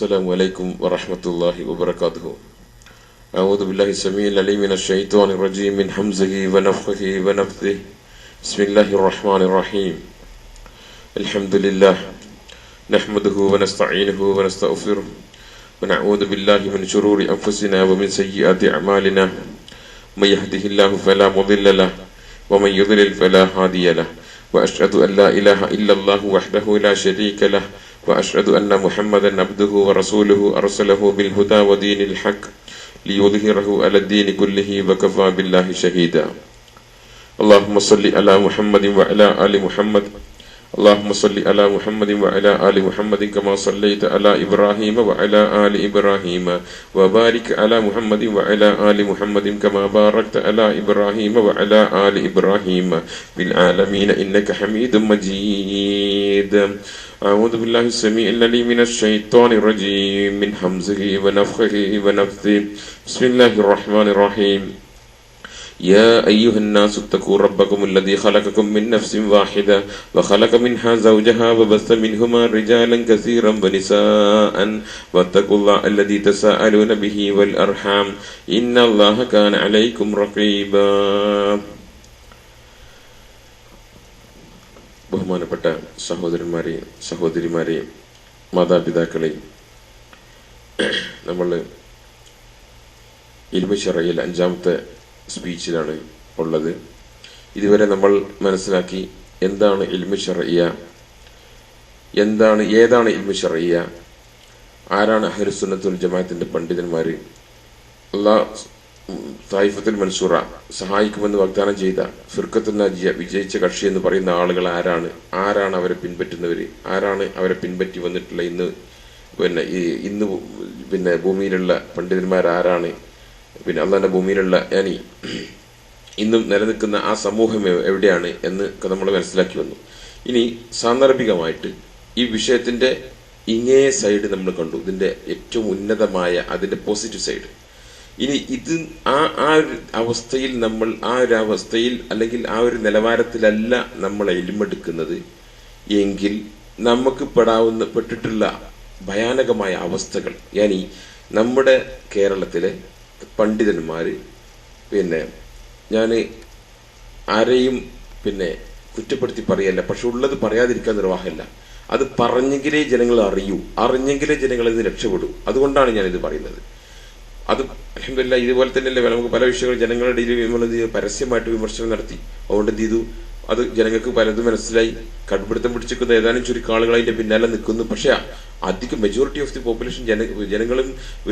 السلام عليكم ورحمة الله وبركاته. أعوذ بالله السميع العليم من الشيطان الرجيم من همزه ونفخه ونفثه. بسم الله الرحمن الرحيم. الحمد لله نحمده ونستعينه ونستغفره ونعوذ بالله من شرور أنفسنا ومن سيئات أعمالنا. من يهده الله فلا مضل له ومن يضلل فلا هادي له. وأشهد أن لا إله إلا الله وحده لا شريك له وأشهد أن محمدا عبده ورسوله أرسله بالهدى ودين الحق ليظهره على الدين كله وكفى بالله شهيدا. اللهم صل على محمد وعلى آل محمد. اللهم صل على محمد وعلى آل محمد كما صليت على إبراهيم وعلى آل إبراهيم وبارك على محمد وعلى آل محمد كما باركت على إبراهيم وعلى آل إبراهيم بالعالمين إنك حميد مجيد. أعوذ بالله السميع العليم من الشيطان الرجيم من همزه ونفخه ونفثه. بسم الله الرحمن الرحيم. يا أيها الناس اتقوا ربكم الذي خلقكم من نفس واحدة وخلق منها زوجها وبث منهما رجالا كثيرا ونساء واتقوا الله الذي تساءلون به والأرحام إن الله كان عليكم رقيبا. ബഹുമാനപ്പെട്ട സഹോദരന്മാരെ, സഹോദരിമാരെ, മാതാപിതാക്കളെ, നമ്മൾ ഇൽമു ശറഈൽ 5ാമത്തെ സ്പീച്ചിലാണ് ഉള്ളത്. ഇതുവരെ നമ്മൾ മനസ്സിലാക്കി എന്താണ് ഇൽമു ശറഈയ, ഏതാണ് ഇൽമു ശറഈയ, ആരാണ് അഹ്ലുസുന്നത്ത് വൽ ജമാഅത്തിന്റെ പണ്ഡിതന്മാർ, അല്ലാഹ് തായിഫത്തുൽ മൻസൂറ സഹായിക്കുമെന്ന് വാഗ്ദാനം ചെയ്ത ഫിർഖത്തുൻ നാജിയ വിജയിച്ച കക്ഷി എന്ന് പറയുന്ന ആളുകൾ ആരാണ് അവരെ പിൻപറ്റുന്നവർ, ആരാണ് അവരെ പിൻപറ്റി വന്നിട്ടുള്ള ഇന്ന് ഭൂമിയിലുള്ള പണ്ഡിതന്മാർ ആരാണ്, അള്ളാന്റെ ഭൂമിയിലുള്ള ഇന്നും നിലനിൽക്കുന്ന ആ സമൂഹം എവിടെയാണ് എന്ന് നമ്മൾ മനസ്സിലാക്കി വന്നു. ഇനി സാന്ദർഭികമായിട്ട് ഈ വിഷയത്തിന്റെ ഇങ്ങേ സൈഡ് നമ്മൾ കണ്ടു, ഇതിന്റെ ഏറ്റവും ഉന്നതമായ അതിന്റെ പോസിറ്റീവ് സൈഡ്. ഇനി ഇത് ആ ഒരു അവസ്ഥയിൽ അല്ലെങ്കിൽ ആ ഒരു നിലവാരത്തിലല്ല നമ്മൾ ഇൽമെടുക്കുന്നത് എങ്കിൽ നമുക്ക് പെട്ടിട്ടുള്ള ഭയാനകമായ അവസ്ഥകൾ, നമ്മുടെ കേരളത്തിലെ പണ്ഡിതന്മാര്, ഞാൻ ആരെയും കുറ്റപ്പെടുത്തി പറയല്ല, പക്ഷെ ഉള്ളത് പറയാതിരിക്കാൻ നിർവാഹമില്ല. അത് പറഞ്ഞെങ്കിലേ ജനങ്ങൾ അറിഞ്ഞെങ്കിലേ ജനങ്ങൾ ഇത് രക്ഷപ്പെടൂ. അതുകൊണ്ടാണ് ഞാനിത് പറയുന്നത്. അത് അൽഹംദുലില്ലാഹ് ഇതുപോലെ തന്നെയല്ലേ നമുക്ക് പല വിഷയങ്ങൾ ജനങ്ങളുടെ ഇടയിൽ നമ്മളത് പരസ്യമായിട്ട് വിമർശനം നടത്തി. അതുകൊണ്ട് എന്ത് ചെയ്തു, അത് ജനങ്ങൾക്ക് പലതും മനസ്സിലായി. കടുപിടുത്തം പിടിച്ചിരിക്കുന്ന ഏതാനും ചുരുക്കം ആളുകൾ അതിന്റെ പിന്നാലെ നിൽക്കുന്നു. പക്ഷെ അധികം മെജോറിറ്റി ഓഫ് ദി പോപ്പുലേഷൻ ജനങ്ങളും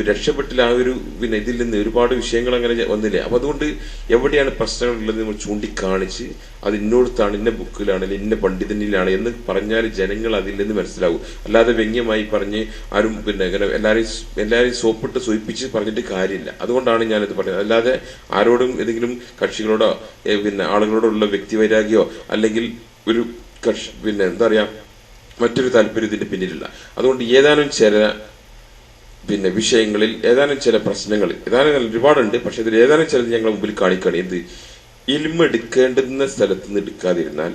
രക്ഷപ്പെട്ടില്ല. ആ ഒരു ഇതിൽ നിന്ന് ഒരുപാട് വിഷയങ്ങൾ അങ്ങനെ വന്നില്ലേ. അപ്പൊ അതുകൊണ്ട് എവിടെയാണ് പ്രശ്നങ്ങൾ ഉള്ളത് നമ്മൾ ചൂണ്ടിക്കാണിച്ച് അത് ഇന്നോടത്താണ്, ഇന്ന ബുക്കിലാണ്, ഇന്ന പണ്ഡിതനിലാണ് എന്ന് പറഞ്ഞാൽ ജനങ്ങൾ അതിൽ നിന്ന് മനസ്സിലാവും. അല്ലാതെ വ്യംഗ്യമായി പറഞ്ഞ് ആരും എല്ലാരെയും സോപ്പിട്ട് സൂയിപ്പിച്ച് പറഞ്ഞിട്ട് കാര്യമില്ല. അതുകൊണ്ടാണ് ഞാനിത് പറഞ്ഞത്. അല്ലാതെ ആരോടും ഏതെങ്കിലും കക്ഷികളോടോ ആളുകളോടുള്ള വ്യക്തിവൈരാഗ്യോ അല്ലെങ്കിൽ ഒരു എന്താ പറയാ മറ്റൊരു താല്പര്യം ഇതിന്റെ പിന്നിലില്ല. അതുകൊണ്ട് ഏതാനും ചില വിഷയങ്ങളിൽ ഏതാനും ചില പ്രശ്നങ്ങൾ ഒരുപാടുണ്ട്. പക്ഷെ ഇതിൽ ഏതാനും ചിലത് ഞങ്ങൾ മുമ്പിൽ കാണിക്കുകയാണ്. എന്ത് ഇൽമ എടുക്കേണ്ടുന്ന സ്ഥലത്ത് നിന്ന് എടുക്കാതിരുന്നാൽ,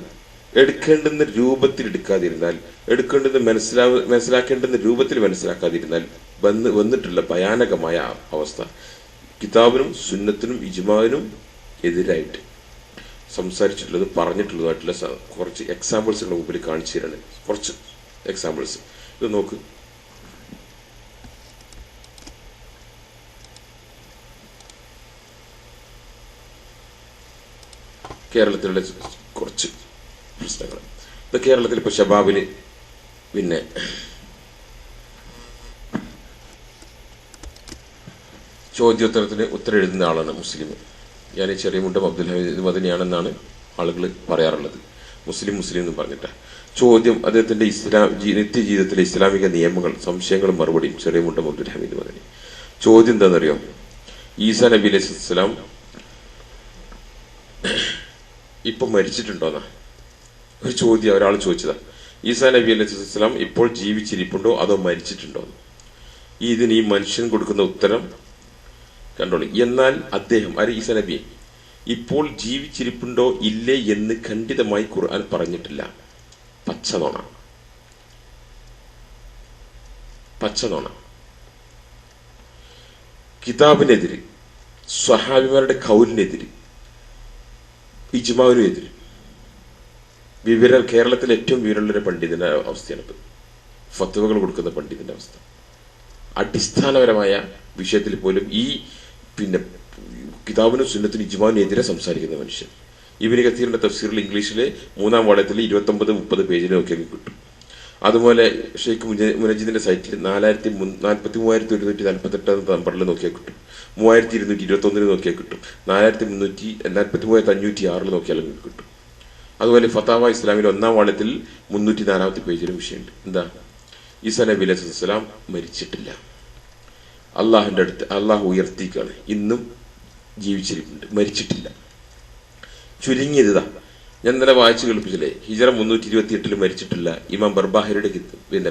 എടുക്കേണ്ടുന്ന രൂപത്തിൽ എടുക്കാതിരുന്നാൽ, മനസ്സിലാക്കേണ്ടുന്ന രൂപത്തിൽ മനസ്സിലാക്കാതിരുന്നാൽ വന്നിട്ടുള്ള ഭയാനകമായ അവസ്ഥ കിതാബിനും സുന്നത്തിനും ഇജ്മാഇനും എതിരായിട്ട് സംസാരിച്ചിട്ടുള്ളത് പറഞ്ഞിട്ടുള്ളതായിട്ടുള്ള കുറച്ച് എക്സാമ്പിൾസ് മുമ്പിൽ കാണിച്ചു തരാണ്. കുറച്ച് എക്സാമ്പിൾസ് ഇത് നോക്ക്. കേരളത്തിലുള്ള കുറച്ച് പ്രശ്നങ്ങൾ. ഇത് കേരളത്തിൽ ഇപ്പൊ ഷബാബിന് ചോദ്യോത്തരത്തിന് ഉത്തരം എഴുതുന്ന ആളാണ് മുസ്ലിം. ഞാൻ ചെറിയ മുണ്ടം അബ്ദുൽ ഹമീദ് മദനിയാണെന്നാണ് ആളുകൾ പറയാറുള്ളത്. മുസ്ലിം എന്ന് പറഞ്ഞിട്ട് ചോദ്യം അദ്ദേഹത്തിന്റെ നിത്യജീവിതത്തിലെ ഇസ്ലാമിക നിയമങ്ങൾ, സംശയങ്ങളും മറുപടിയും. ചെറിയ മുണ്ടം അബ്ദുൽ ഹമീദ് മദനി. ചോദ്യം എന്താണെന്നറിയോ? ഈസാ നബി അലൈഹി സ്വലാം ഇപ്പൊ മരിച്ചിട്ടുണ്ടോന്നാ ഒരു ചോദ്യം ഒരാൾ ചോദിച്ചതാ. ഈസാ നബി അലൈഹി സ്വലാം ഇപ്പോൾ ജീവിച്ചിരിപ്പുണ്ടോ അതോ മരിച്ചിട്ടുണ്ടോ? ഇതിന് ഈ മനുഷ്യൻ കൊടുക്കുന്ന ഉത്തരം കണ്ടോളി. എന്നാൽ അദ്ദേഹം ഈസാ നബി ഇപ്പോൾ ജീവിച്ചിരിപ്പുണ്ടോ ഇല്ലേ എന്ന് ഖണ്ഡിതമായി ഖുർആൻ പറഞ്ഞിട്ടില്ല. പച്ചനോണ. കിതാബിനെതിര്, സ്വഹാബിമാരുടെ ഖൗലിനെതിര്, ഇജ്മാവിനെതിര് കേരളത്തിലെ ഏറ്റവും വിവരമുള്ളൊരു പണ്ഡിതന്റെ അവസ്ഥയാണിത്. ഫത്വകൾ കൊടുക്കുന്ന പണ്ഡിതന്റെ അവസ്ഥ. അടിസ്ഥാനപരമായ വിഷയത്തിൽ പോലും ഈ കിതാബിനും സുന്നത്തിനും ഇജ്മാവിനെതിരെ സംസാരിക്കുന്ന മനുഷ്യൻ. ഇബ്നു കസീറിന്റെ തഫ്സീറിൽ ഇംഗ്ലീഷിലെ 3-ാം വാള്യത്തിൽ 29-30 പേജിൽ നോക്കിയാൽ കിട്ടും. അതുപോലെ ഷെയ്ഖ് മുനജിദിന്റെ സൈറ്റിൽ 43,148 നമ്പറിൽ നോക്കിയാൽ കിട്ടും. 3,221 നോക്കിയാൽ കിട്ടും. 43,506 നോക്കിയാൽ കിട്ടും. അതുപോലെ ഫതാവ ഇസ്ലാമിലെ 1-ാം വാള്യത്തിൽ 304 പേജിലും വിഷയമുണ്ട്. എന്താ? ഈസാ നബി അലൈഹി സ്വലാം മരിച്ചിട്ടില്ല, അള്ളാഹുവിന്റെ അടുത്ത് അള്ളാഹു ഉയർത്തിക്കാണ്, ഇന്നും ജീവിച്ചിരിപ്പുണ്ട്, മരിച്ചിട്ടില്ല. ചുരുങ്ങിയതാ ഞാൻ ഇന്നലെ വായിച്ചു കേൾപ്പിച്ചില്ലേ, ഹിജറ 328 മരിച്ചിട്ടില്ല. ഇമാം ബർബാഹിയുടെ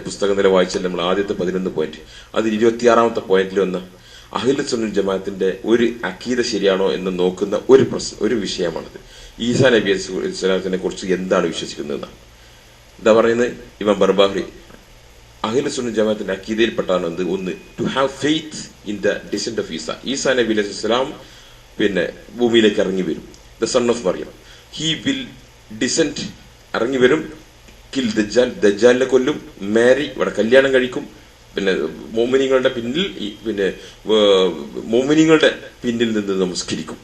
പുസ്തകം നില വായിച്ചല്ലേ നമ്മൾ, ആദ്യത്തെ 11 പോയിന്റ്. അതിൽ 26-ാമത്തെ പോയിന്റിൽ വന്ന അഹ്ലു സുന്നത്ത് ജമാഅത്തിന്റെ ഒരു അഖീദ ശരിയാണോ എന്ന് നോക്കുന്ന ഒരു വിഷയമാണത്. ഈസാ നബി അലൈഹി സ്വലാത്തിനെ കുറിച്ച് എന്താണ് വിശ്വസിക്കുന്നതെന്നാണ്. എന്താ പറയുന്നത്? ഇമാം ബർബാഹി അഹ്ലു സുന്നത്ത് ജമാഅത്തിന്റെ അഖീദയിൽപ്പെട്ടാണ് എന്ത്? ഒന്ന്, to have faith in the descent of Isa. Isa നബി അലൈഹി സ്വലാം ഭൂമിയിലേക്ക് ഇറങ്ങി വരും. The son of Maryam, he will descend, ഇറങ്ങി വരും. കിൽ ദജ്ജാൽ, ദജ്ജാലിനെ കൊല്ലും. മാരി, ഇവിടെ കല്യാണം കഴിക്കും. മോമിനിങ്ങളുടെ പിന്നിൽ നിന്ന് നമസ്കരിക്കും.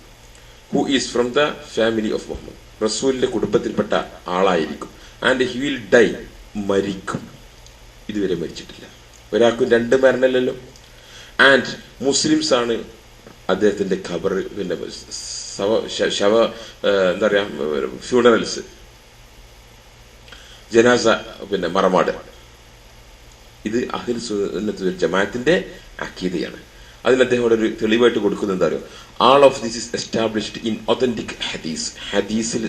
Who is from the family of Muhammad, റസൂലിന്റെ കുടുംബത്തിൽപ്പെട്ട ആളായിരിക്കും. ആൻഡ് ഹി വിൽ ഡൈ, മരിക്കും. ഇതുവരെ മരിച്ചിട്ടില്ല. ഒരാൾക്കും 2 മരണമല്ലല്ലോ. ആൻഡ് മുസ്ലിംസ് ആണ് അദ്ദേഹത്തിന്റെ ഖബർ, എന്താ പറയാ, ഫ്യൂണറൽസ്, ജനാസ, മറമാട്. ഇത് അഹ്ലു സുന്നത്ത് വൽ ജമാഅത്തിന്റെ അഖീദയാണ്. അതിൽ അദ്ദേഹം ഒരു തെളിവായിട്ട് കൊടുക്കുന്നത് എന്താ പറയുക? All of this is established in authentic hadith, ഹദീസിൽ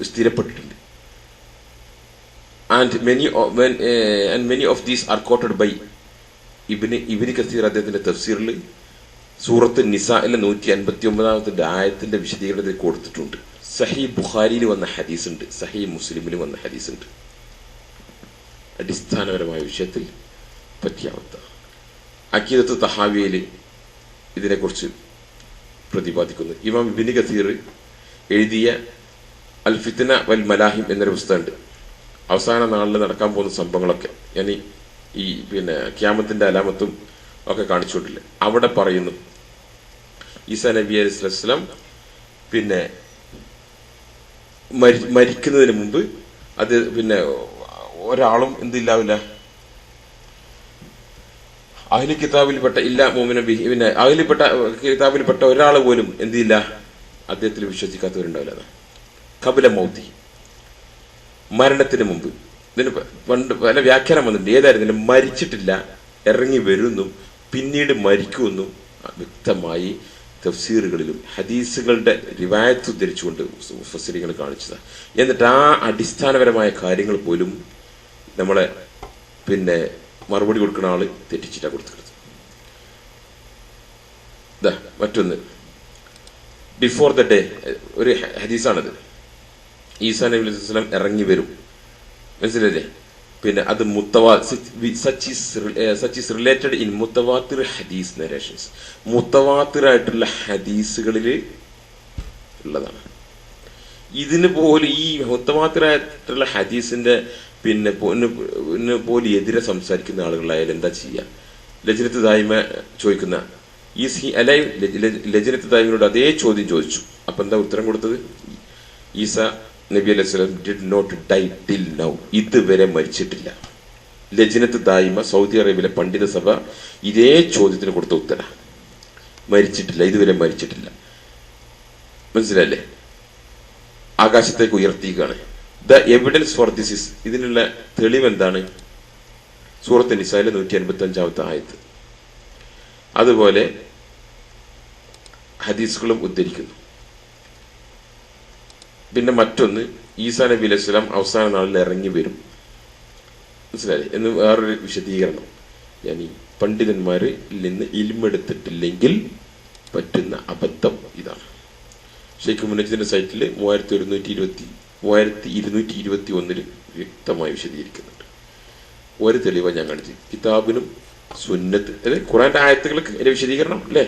സ്ഥിരപ്പെട്ടിട്ടുണ്ട്. And many of these are quoted by Ibn Kathir. അദ്ദേഹത്തിന്റെ തഫ്സീറിൽ സൂറത്ത് നിസായിലെ 159-ാമത്തെ ആയത്തിന്റെ വിശദീകരണത്തിൽ കൊടുത്തിട്ടുണ്ട്. സഹീഹ് ബുഖാരിയിൽ വന്ന ഹദീസ് ഉണ്ട്, സഹീഹ് മുസ്ലിമിൽ വന്ന ഹദീസ് ഉണ്ട്. അടിസ്ഥാനപരമായ വിഷയത്തിൽ പറ്റിയാവത്ത അഖീദത്ത് തഹാവിയയിൽ ഇതിനെക്കുറിച്ച് പ്രതിപാദിക്കുന്നു. ഇമാം ഇബ്നു കസീർ എഴുതിയ അൽ ഫിത്ന വൽ മലാഹിം എന്നൊരു പുസ്തകമുണ്ട്. അവസാന നാളിൽ നടക്കാൻ പോകുന്ന സംഭവങ്ങളൊക്കെ, ഞാൻ ഈ ഖിയാമത്തിന്റെ അലാമത്തും ഒക്കെ കാണിച്ചുകൊണ്ടില്ല. അവിടെ പറയുന്നു ഈസാ നബി അലൈഹി സ്വലാം മരിക്കുന്നതിന് മുമ്പ് അത് ഒരാളും എന്തില്ലാവില്ല, അഹ്ലി കിതാബിൽപ്പെട്ട അഹ്ലിപ്പെട്ട കിതാബിൽപ്പെട്ട ഒരാൾ പോലും എന്തില്ല, അദ്ദേഹത്തിൽ വിശ്വസിക്കാത്തവരുണ്ടാവില്ല. ഖബല മൗതി, മരണത്തിന് മുമ്പ്. ഇതിന് പണ്ട് പല വ്യാഖ്യാനം വന്നിട്ടുണ്ട്. ഏതായിരുന്നില്ല, മരിച്ചിട്ടില്ല, ഇറങ്ങി വരുന്നു, പിന്നീട് മരിക്കുമെന്നും വ്യക്തമായി തഫ്സീറുകളിലും ഹദീസുകളുടെ റിവായത്ത് ഉദ്ധരിച്ചുകൊണ്ട് മുഫസ്സിറുകൾ കാണിച്ചതാണ്. എന്നിട്ട് ആ അടിസ്ഥാനപരമായ കാര്യങ്ങൾ പോലും നമ്മളെ മറുപടി കൊടുക്കുന്ന ആള് തെറ്റിച്ചിട്ടാണ് കൊടുത്തിരുന്നത്. മറ്റൊന്ന്, ബിഫോർ ദ ഡേ, ഒരു ഹദീസാണത്. ഈസാ നബി അലൈഹി വസല്ലം ഇറങ്ങി വരും, മനസ്സിലല്ലേ? അത് സച്ച് ഈസ് റിലേറ്റഡ് ഇൻ മുത്തവാത്തിർ ഹദീസ് നരേഷൻസ്, മുത്തവാത്തിറായിട്ടുള്ള ഹദീസുകളിൽ ഉള്ളതാണ്. ഇതിന് പോലും ഈ മുത്തവാത്തിറായിട്ടുള്ള ഹദീസിന്റെ പോലും എതിരെ സംസാരിക്കുന്ന ആളുകളായാലും എന്താ ചെയ്യുക? ലജ്നത്ത് ദായിമ ചോദിക്കുന്ന ഈസ് ഹി അലൈവ്, ലജ്നത്ത് ദായിമിനോട് അതേ ചോദ്യം ചോദിച്ചു. അപ്പൊ എന്താ ഉത്തരം കൊടുത്തത്? ഈസ നബി അലൈഹി സ്വലാം did not die till now, ഇതുവരെ മരിച്ചിട്ടില്ല. ലജ്നത്ത് ദായിമ, സൗദി അറേബ്യയിലെ പണ്ഡിത സഭ ഇതേ ചോദ്യത്തിന് കൊടുത്ത ഉത്തര, മരിച്ചിട്ടില്ല, ഇതുവരെ മരിച്ചിട്ടില്ല. മനസ്സിലല്ലേ? ആകാശത്തേക്ക് ഉയർത്തിക്കാണ്. The evidence for this is, ഇതിനുള്ള തെളിവ് എന്താണ്? സൂറത്ത് നിസായിലെ 155-ാമത്തെ ആയത്ത്. അതുപോലെ ഹദീസുകളും ഉദ്ധരിക്കുന്നു. പിന്നെ മറ്റൊന്ന്, ഈസാ നബി അലൈഹി സ്വലാം അവസാന നാളിൽ ഇറങ്ങി വരും, മനസ്സിലായി എന്ന് വേറൊരു വിശദീകരണം. ഈ പണ്ഡിതന്മാരിൽ നിന്ന് ഇൽമെടുത്തിട്ടില്ലെങ്കിൽ പറ്റുന്ന അബദ്ധം ഇതാണ്. ഷെയ്ഖ് മുനജിദിന്റെ സൈറ്റിൽ 3221 വ്യക്തമായി വിശദീകരിക്കുന്നുണ്ട്. ഒരു തെളിവാണ് ഞാൻ കാണിച്ചത്. കിതാബിനും സുന്നത്ത് അല്ലെ ഖുറാന്റെ ആയത്തുകൾക്ക് അതിന്റെ വിശദീകരണം അല്ലേ,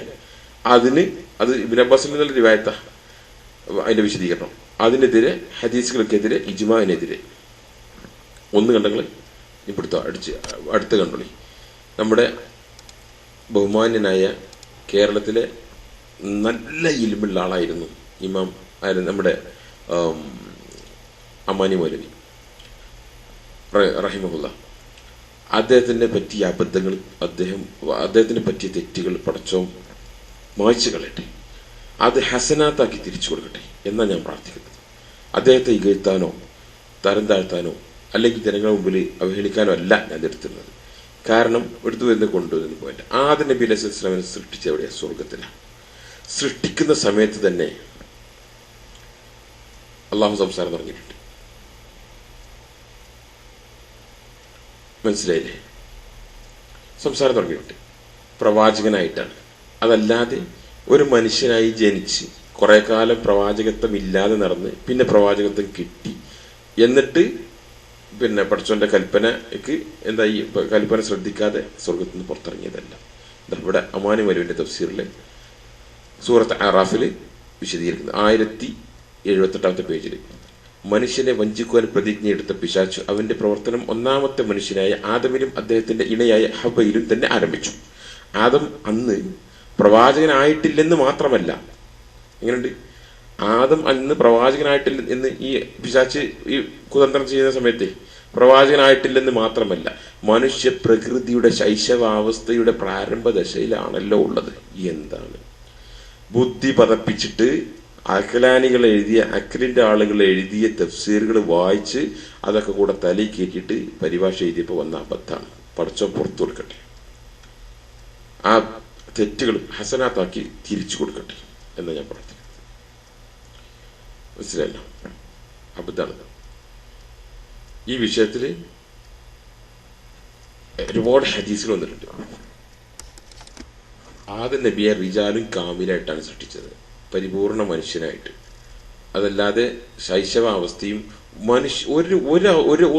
അത് ഇബ്നു അബ്ബാസിൽ നിന്നുള്ള റിവായത്താ അതിന്റെ വിശദീകരണം. അതിനെതിരെ ഹദീസുകൾക്കെതിരെ ഇജ്മാഇനെതിരെ ഒന്ന് കണ്ടങ്ങൾ ഇപ്പിടുത്തോ അടുത്ത് കണ്ടോളി. നമ്മുടെ ബഹുമാന്യനായ കേരളത്തിലെ നല്ല ഇൽമുള്ള ആളായിരുന്നു ഇമാം ആയിരുന്നു നമ്മുടെ അമാനി മൗലവി റഹിമഹുല്ല. അദ്ദേഹത്തിനെ പറ്റിയ അബദ്ധങ്ങൾ, അദ്ദേഹത്തിനെ പറ്റിയ തെറ്റുകൾ പടച്ചോൻ മായ്ച്ചു കളയട്ടെ, അത് ഹസനാത്താക്കി തിരിച്ചു കൊടുക്കട്ടെ എന്നാണ് ഞാൻ പ്രാർത്ഥിക്കുന്നത്. അദ്ദേഹത്തെ ഇകഴ്ത്താനോ തരം താഴ്ത്താനോ അല്ലെങ്കിൽ ജനങ്ങളുടെ മുമ്പിൽ അവഹേളിക്കാനോ അല്ല ഞാൻ എടുത്തിരുന്നത്. കാരണം എടുത്തു വരുന്ന കൊണ്ടുവരുന്ന പോയിന്റ് ആദ്യ നബി അലൈഹി സ്വലാമിനെ സൃഷ്ടിച്ച എവിടെയാ? സ്വർഗത്തിലാണ്. സൃഷ്ടിക്കുന്ന സമയത്ത് തന്നെ അള്ളാഹു സംസാരം തുടങ്ങിയിട്ടുണ്ട്. മനസ്സിലായില്ലേ? സംസാരം തുടങ്ങിയിട്ടുണ്ട് പ്രവാചകനായിട്ടാണ്. അതല്ലാതെ ഒരു മനുഷ്യനായി ജനിച്ച് കുറെ കാലം പ്രവാചകത്വം ഇല്ലാതെ നടന്ന് പിന്നെ പ്രവാചകത്വം കിട്ടി എന്നിട്ട് പിന്നെ പടച്ചോന്റെ കൽപ്പനക്ക് എന്തായി കൽപ്പന ശ്രദ്ധിക്കാതെ സ്വർഗത്തിൽ നിന്ന് പുറത്തിറങ്ങിയതല്ല. ഇവിടെ അമാനി മരുവിന്റെ തഫ്സീറില് സൂറത്ത് അറാഫില് വിശദീകരിക്കുന്നത് 1078 പേജിൽ മനുഷ്യനെ വഞ്ചിക്കുവാൻ പ്രതിജ്ഞയെടുത്ത പിശാച് അവന്റെ പ്രവർത്തനം ഒന്നാമത്തെ മനുഷ്യനായ ആദമിലും അദ്ദേഹത്തിന്റെ ഇണയായ ഹവയിലും തന്നെ ആരംഭിച്ചു. ആദം അന്ന് പ്രവാചകനായിട്ടില്ലെന്ന് മാത്രമല്ല, എങ്ങനെയുണ്ട്? ആദം അന്ന് പ്രവാചകനായിട്ടില്ല എന്ന് ഈ പിശാച് ഈ കുതന്ത്രം ചെയ്യുന്ന സമയത്ത് പ്രവാചകനായിട്ടില്ലെന്ന് മാത്രമല്ല, മനുഷ്യ പ്രകൃതിയുടെ ശൈശവാവസ്ഥയുടെ പ്രാരംഭ ദശയിലാണല്ലോ ഉള്ളത്. എന്താണ് ബുദ്ധി പതപ്പിച്ചിട്ട് അഖലാനികൾ എഴുതിയ അഖലിന്റെ ആളുകൾ എഴുതിയ തഫ്സീറുകൾ വായിച്ച് അതൊക്കെ കൂടെ തലയിൽ കയറ്റിയിട്ട് പരിഭാഷ എഴുതിയപ്പോൾ വന്ന അബദ്ധാണ്. പടച്ചോ പുറത്തു കൊടുക്കട്ടെ, ആ തെറ്റുകൾ ഹസനാത്താക്കി തിരിച്ചു കൊടുക്കട്ടെ എന്ന് ഞാൻ പ്രാർത്ഥിക്കുന്നു. മനസ്സിലായല്ലോ? അബദ്ധാണ്. ഈ വിഷയത്തില് ഒരുപാട് ഹദീസുകൾ വന്നിട്ടുണ്ട്. ആദ്യ നബിയെ റിജാലും കാമിലായിട്ടാണ് സൃഷ്ടിച്ചത്, പരിപൂർണ മനുഷ്യനായിട്ട്. അതല്ലാതെ ശൈശവാവസ്ഥയും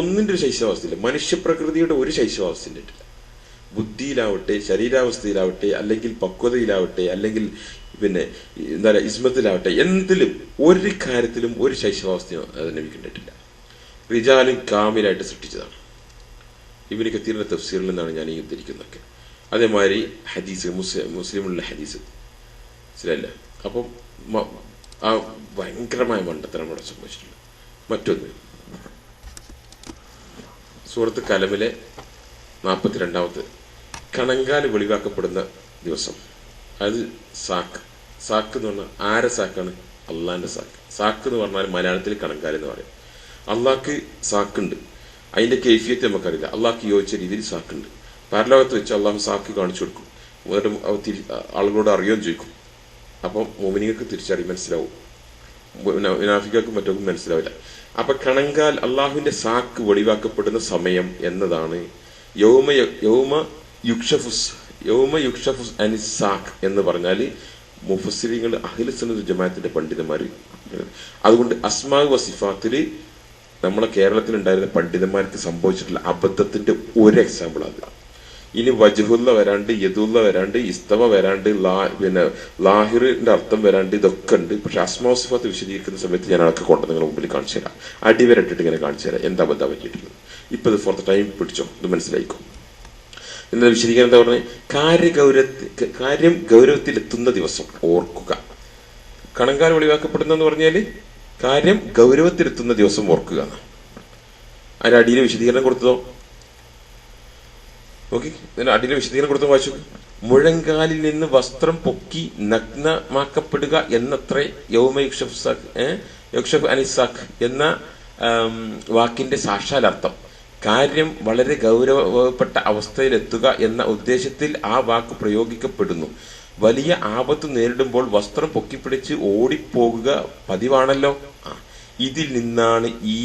ഒന്നിന്റെ ഒരു ശൈശവാവസ്ഥയില്ല. മനുഷ്യപ്രകൃതിയുടെ ഒരു ശൈശവാവസ്ഥയില്ല. ബുദ്ധിയിലാവട്ടെ, ശരീരാവസ്ഥയിലാവട്ടെ, അല്ലെങ്കിൽ പക്വതയിലാവട്ടെ, അല്ലെങ്കിൽ പിന്നെ എന്താ പറയുക ഇസ്മത്തിലാവട്ടെ, എന്തിലും ഒരു കാര്യത്തിലും ഒരു ശൈശവാവസ്ഥയോ അത് നബി കണ്ടിട്ടില്ല. റിജാലും കാമിലായിട്ട് സൃഷ്ടിച്ചതാണ്. ഇബ്നു കത്തീറിന്റെ തഫ്സീറിൽ നിന്നാണ് ഞാൻ ഈ ഉദ്ധരിക്കുന്നതൊക്കെ. അതേമാതിരി ഹദീസ് മുസ്ലിമുള്ള ഹദീസ് ശരിയല്ല. അപ്പം ആ ഭയങ്കരമായ മണ്ടത്തരം ഇവിടെ സംഭവിച്ചിട്ടുണ്ട്. മറ്റൊന്ന് സൂറത്ത് കലമിലെ 42 കണങ്കാല് വെളിവാക്കപ്പെടുന്ന ദിവസം. അത് സാക്ക് എന്ന് പറഞ്ഞാൽ ആരെ സാക്കാണ്? അള്ളാന്റെ സാക്ക്. സാക്ക് എന്ന് പറഞ്ഞാൽ മലയാളത്തിൽ കണങ്കാല് എന്ന് പറയും. അള്ളാഹ്ക്ക് സാക്കുണ്ട്, അതിന്റെ കൈഫിയത്ത് നമുക്കറിയില്ല. അള്ളാഹ്ക്ക് യോജിച്ച രീതിയിൽ സാക്കുണ്ട്. പരലോകത്ത് വെച്ച് അള്ളാഹു സാക്ക് കാണിച്ചു കൊടുക്കും. ആളുകളോട് അറിയുകയും ചോദിക്കും. അപ്പം മോമിനികൾക്ക് തിരിച്ചറിയും, മനസ്സിലാവും. മുനാഫികൾക്കും മറ്റൊന്നും മനസ്സിലാവില്ല. അപ്പൊ കണങ്കാൽ അള്ളാഹുവിന്റെ സാക്ക് വെളിവാക്കപ്പെടുന്ന സമയം എന്നതാണ് യൗമ യുക്ഷഫുസ് അനിസാഖ് എന്ന് പറഞ്ഞാല് മുഫസ്സിരിങ്ങൾ അഹ്ലു സുന്നത്ത് ജമാഅത്തിന്റെ പണ്ഡിതന്മാര്. അതുകൊണ്ട് അസ്മാ വസിഫാത്തില് നമ്മളെ കേരളത്തിൽ ഉണ്ടായിരുന്ന പണ്ഡിതന്മാർക്ക് സംഭവിച്ചിട്ടുള്ള അബദ്ധത്തിന്റെ ഒരു എക്സാമ്പിൾ അത്. ഇനി വജ്ഹുല്ല വരാണ്ട്, യദുല്ല വരാണ്ട്, ഇസ്തവ വരാണ്ട്, പിന്നെ ലാഹിറിന്റെ അർത്ഥം വരാണ്ട്, ഇതൊക്കെ ഉണ്ട്. പക്ഷെ അസ്മാ വസിഫാത്ത് വിശദീകരിക്കുന്ന സമയത്ത് ഞാൻ അതൊക്കെ കൊണ്ട് നിങ്ങളുടെ മുമ്പിൽ കാണിച്ചു തരാം. അടിവരട്ടിട്ട് ഇങ്ങനെ കാണിച്ചു തരാം എന്താ അബദ്ധം പറ്റിയിട്ടുള്ളത്. ഇപ്പൊ ഇത് ഫോർ ദ ടൈം പിടിച്ചോ, ഇത് മനസ്സിലായിക്കോ. എന്താ വിശദീകരണം? എന്താ പറഞ്ഞത്? കാര്യം ഗൗരവത്തിലെത്തുന്ന ദിവസം ഓർക്കുക. കണങ്കാൽ വെളിവാക്കപ്പെടുന്നെന്ന് പറഞ്ഞാല് കാര്യം ഗൗരവത്തിലെത്തുന്ന ദിവസം ഓർക്കുക. അതിന്റെ അടിയിൽ വിശദീകരണം കൊടുത്തതോ നോക്കി, ഇതിന്റെ അടിയിൽ വിശദീകരണം കൊടുത്തോ വായിച്ചു. മുഴങ്കാലിൽ നിന്ന് വസ്ത്രം പൊക്കി നഗ്നമാക്കപ്പെടുക എന്നത്രേ യൗമ യുക്ഷഫ് അനിസാഖ് എന്ന വാക്കിന്റെ സാക്ഷാൽ അർത്ഥം. കാര്യം വളരെ ഗൗരവപ്പെട്ട അവസ്ഥയിലെത്തുക എന്ന ഉദ്ദേശത്തിൽ ആ വാക്ക് പ്രയോഗിക്കപ്പെടുന്നു. വലിയ ആപത്ത് നേരിടുമ്പോൾ വസ്ത്രം പൊക്കിപ്പിടിച്ച് ഓടിപ്പോകുക പതിവാണല്ലോ. ഇതിൽ നിന്നാണ് ഈ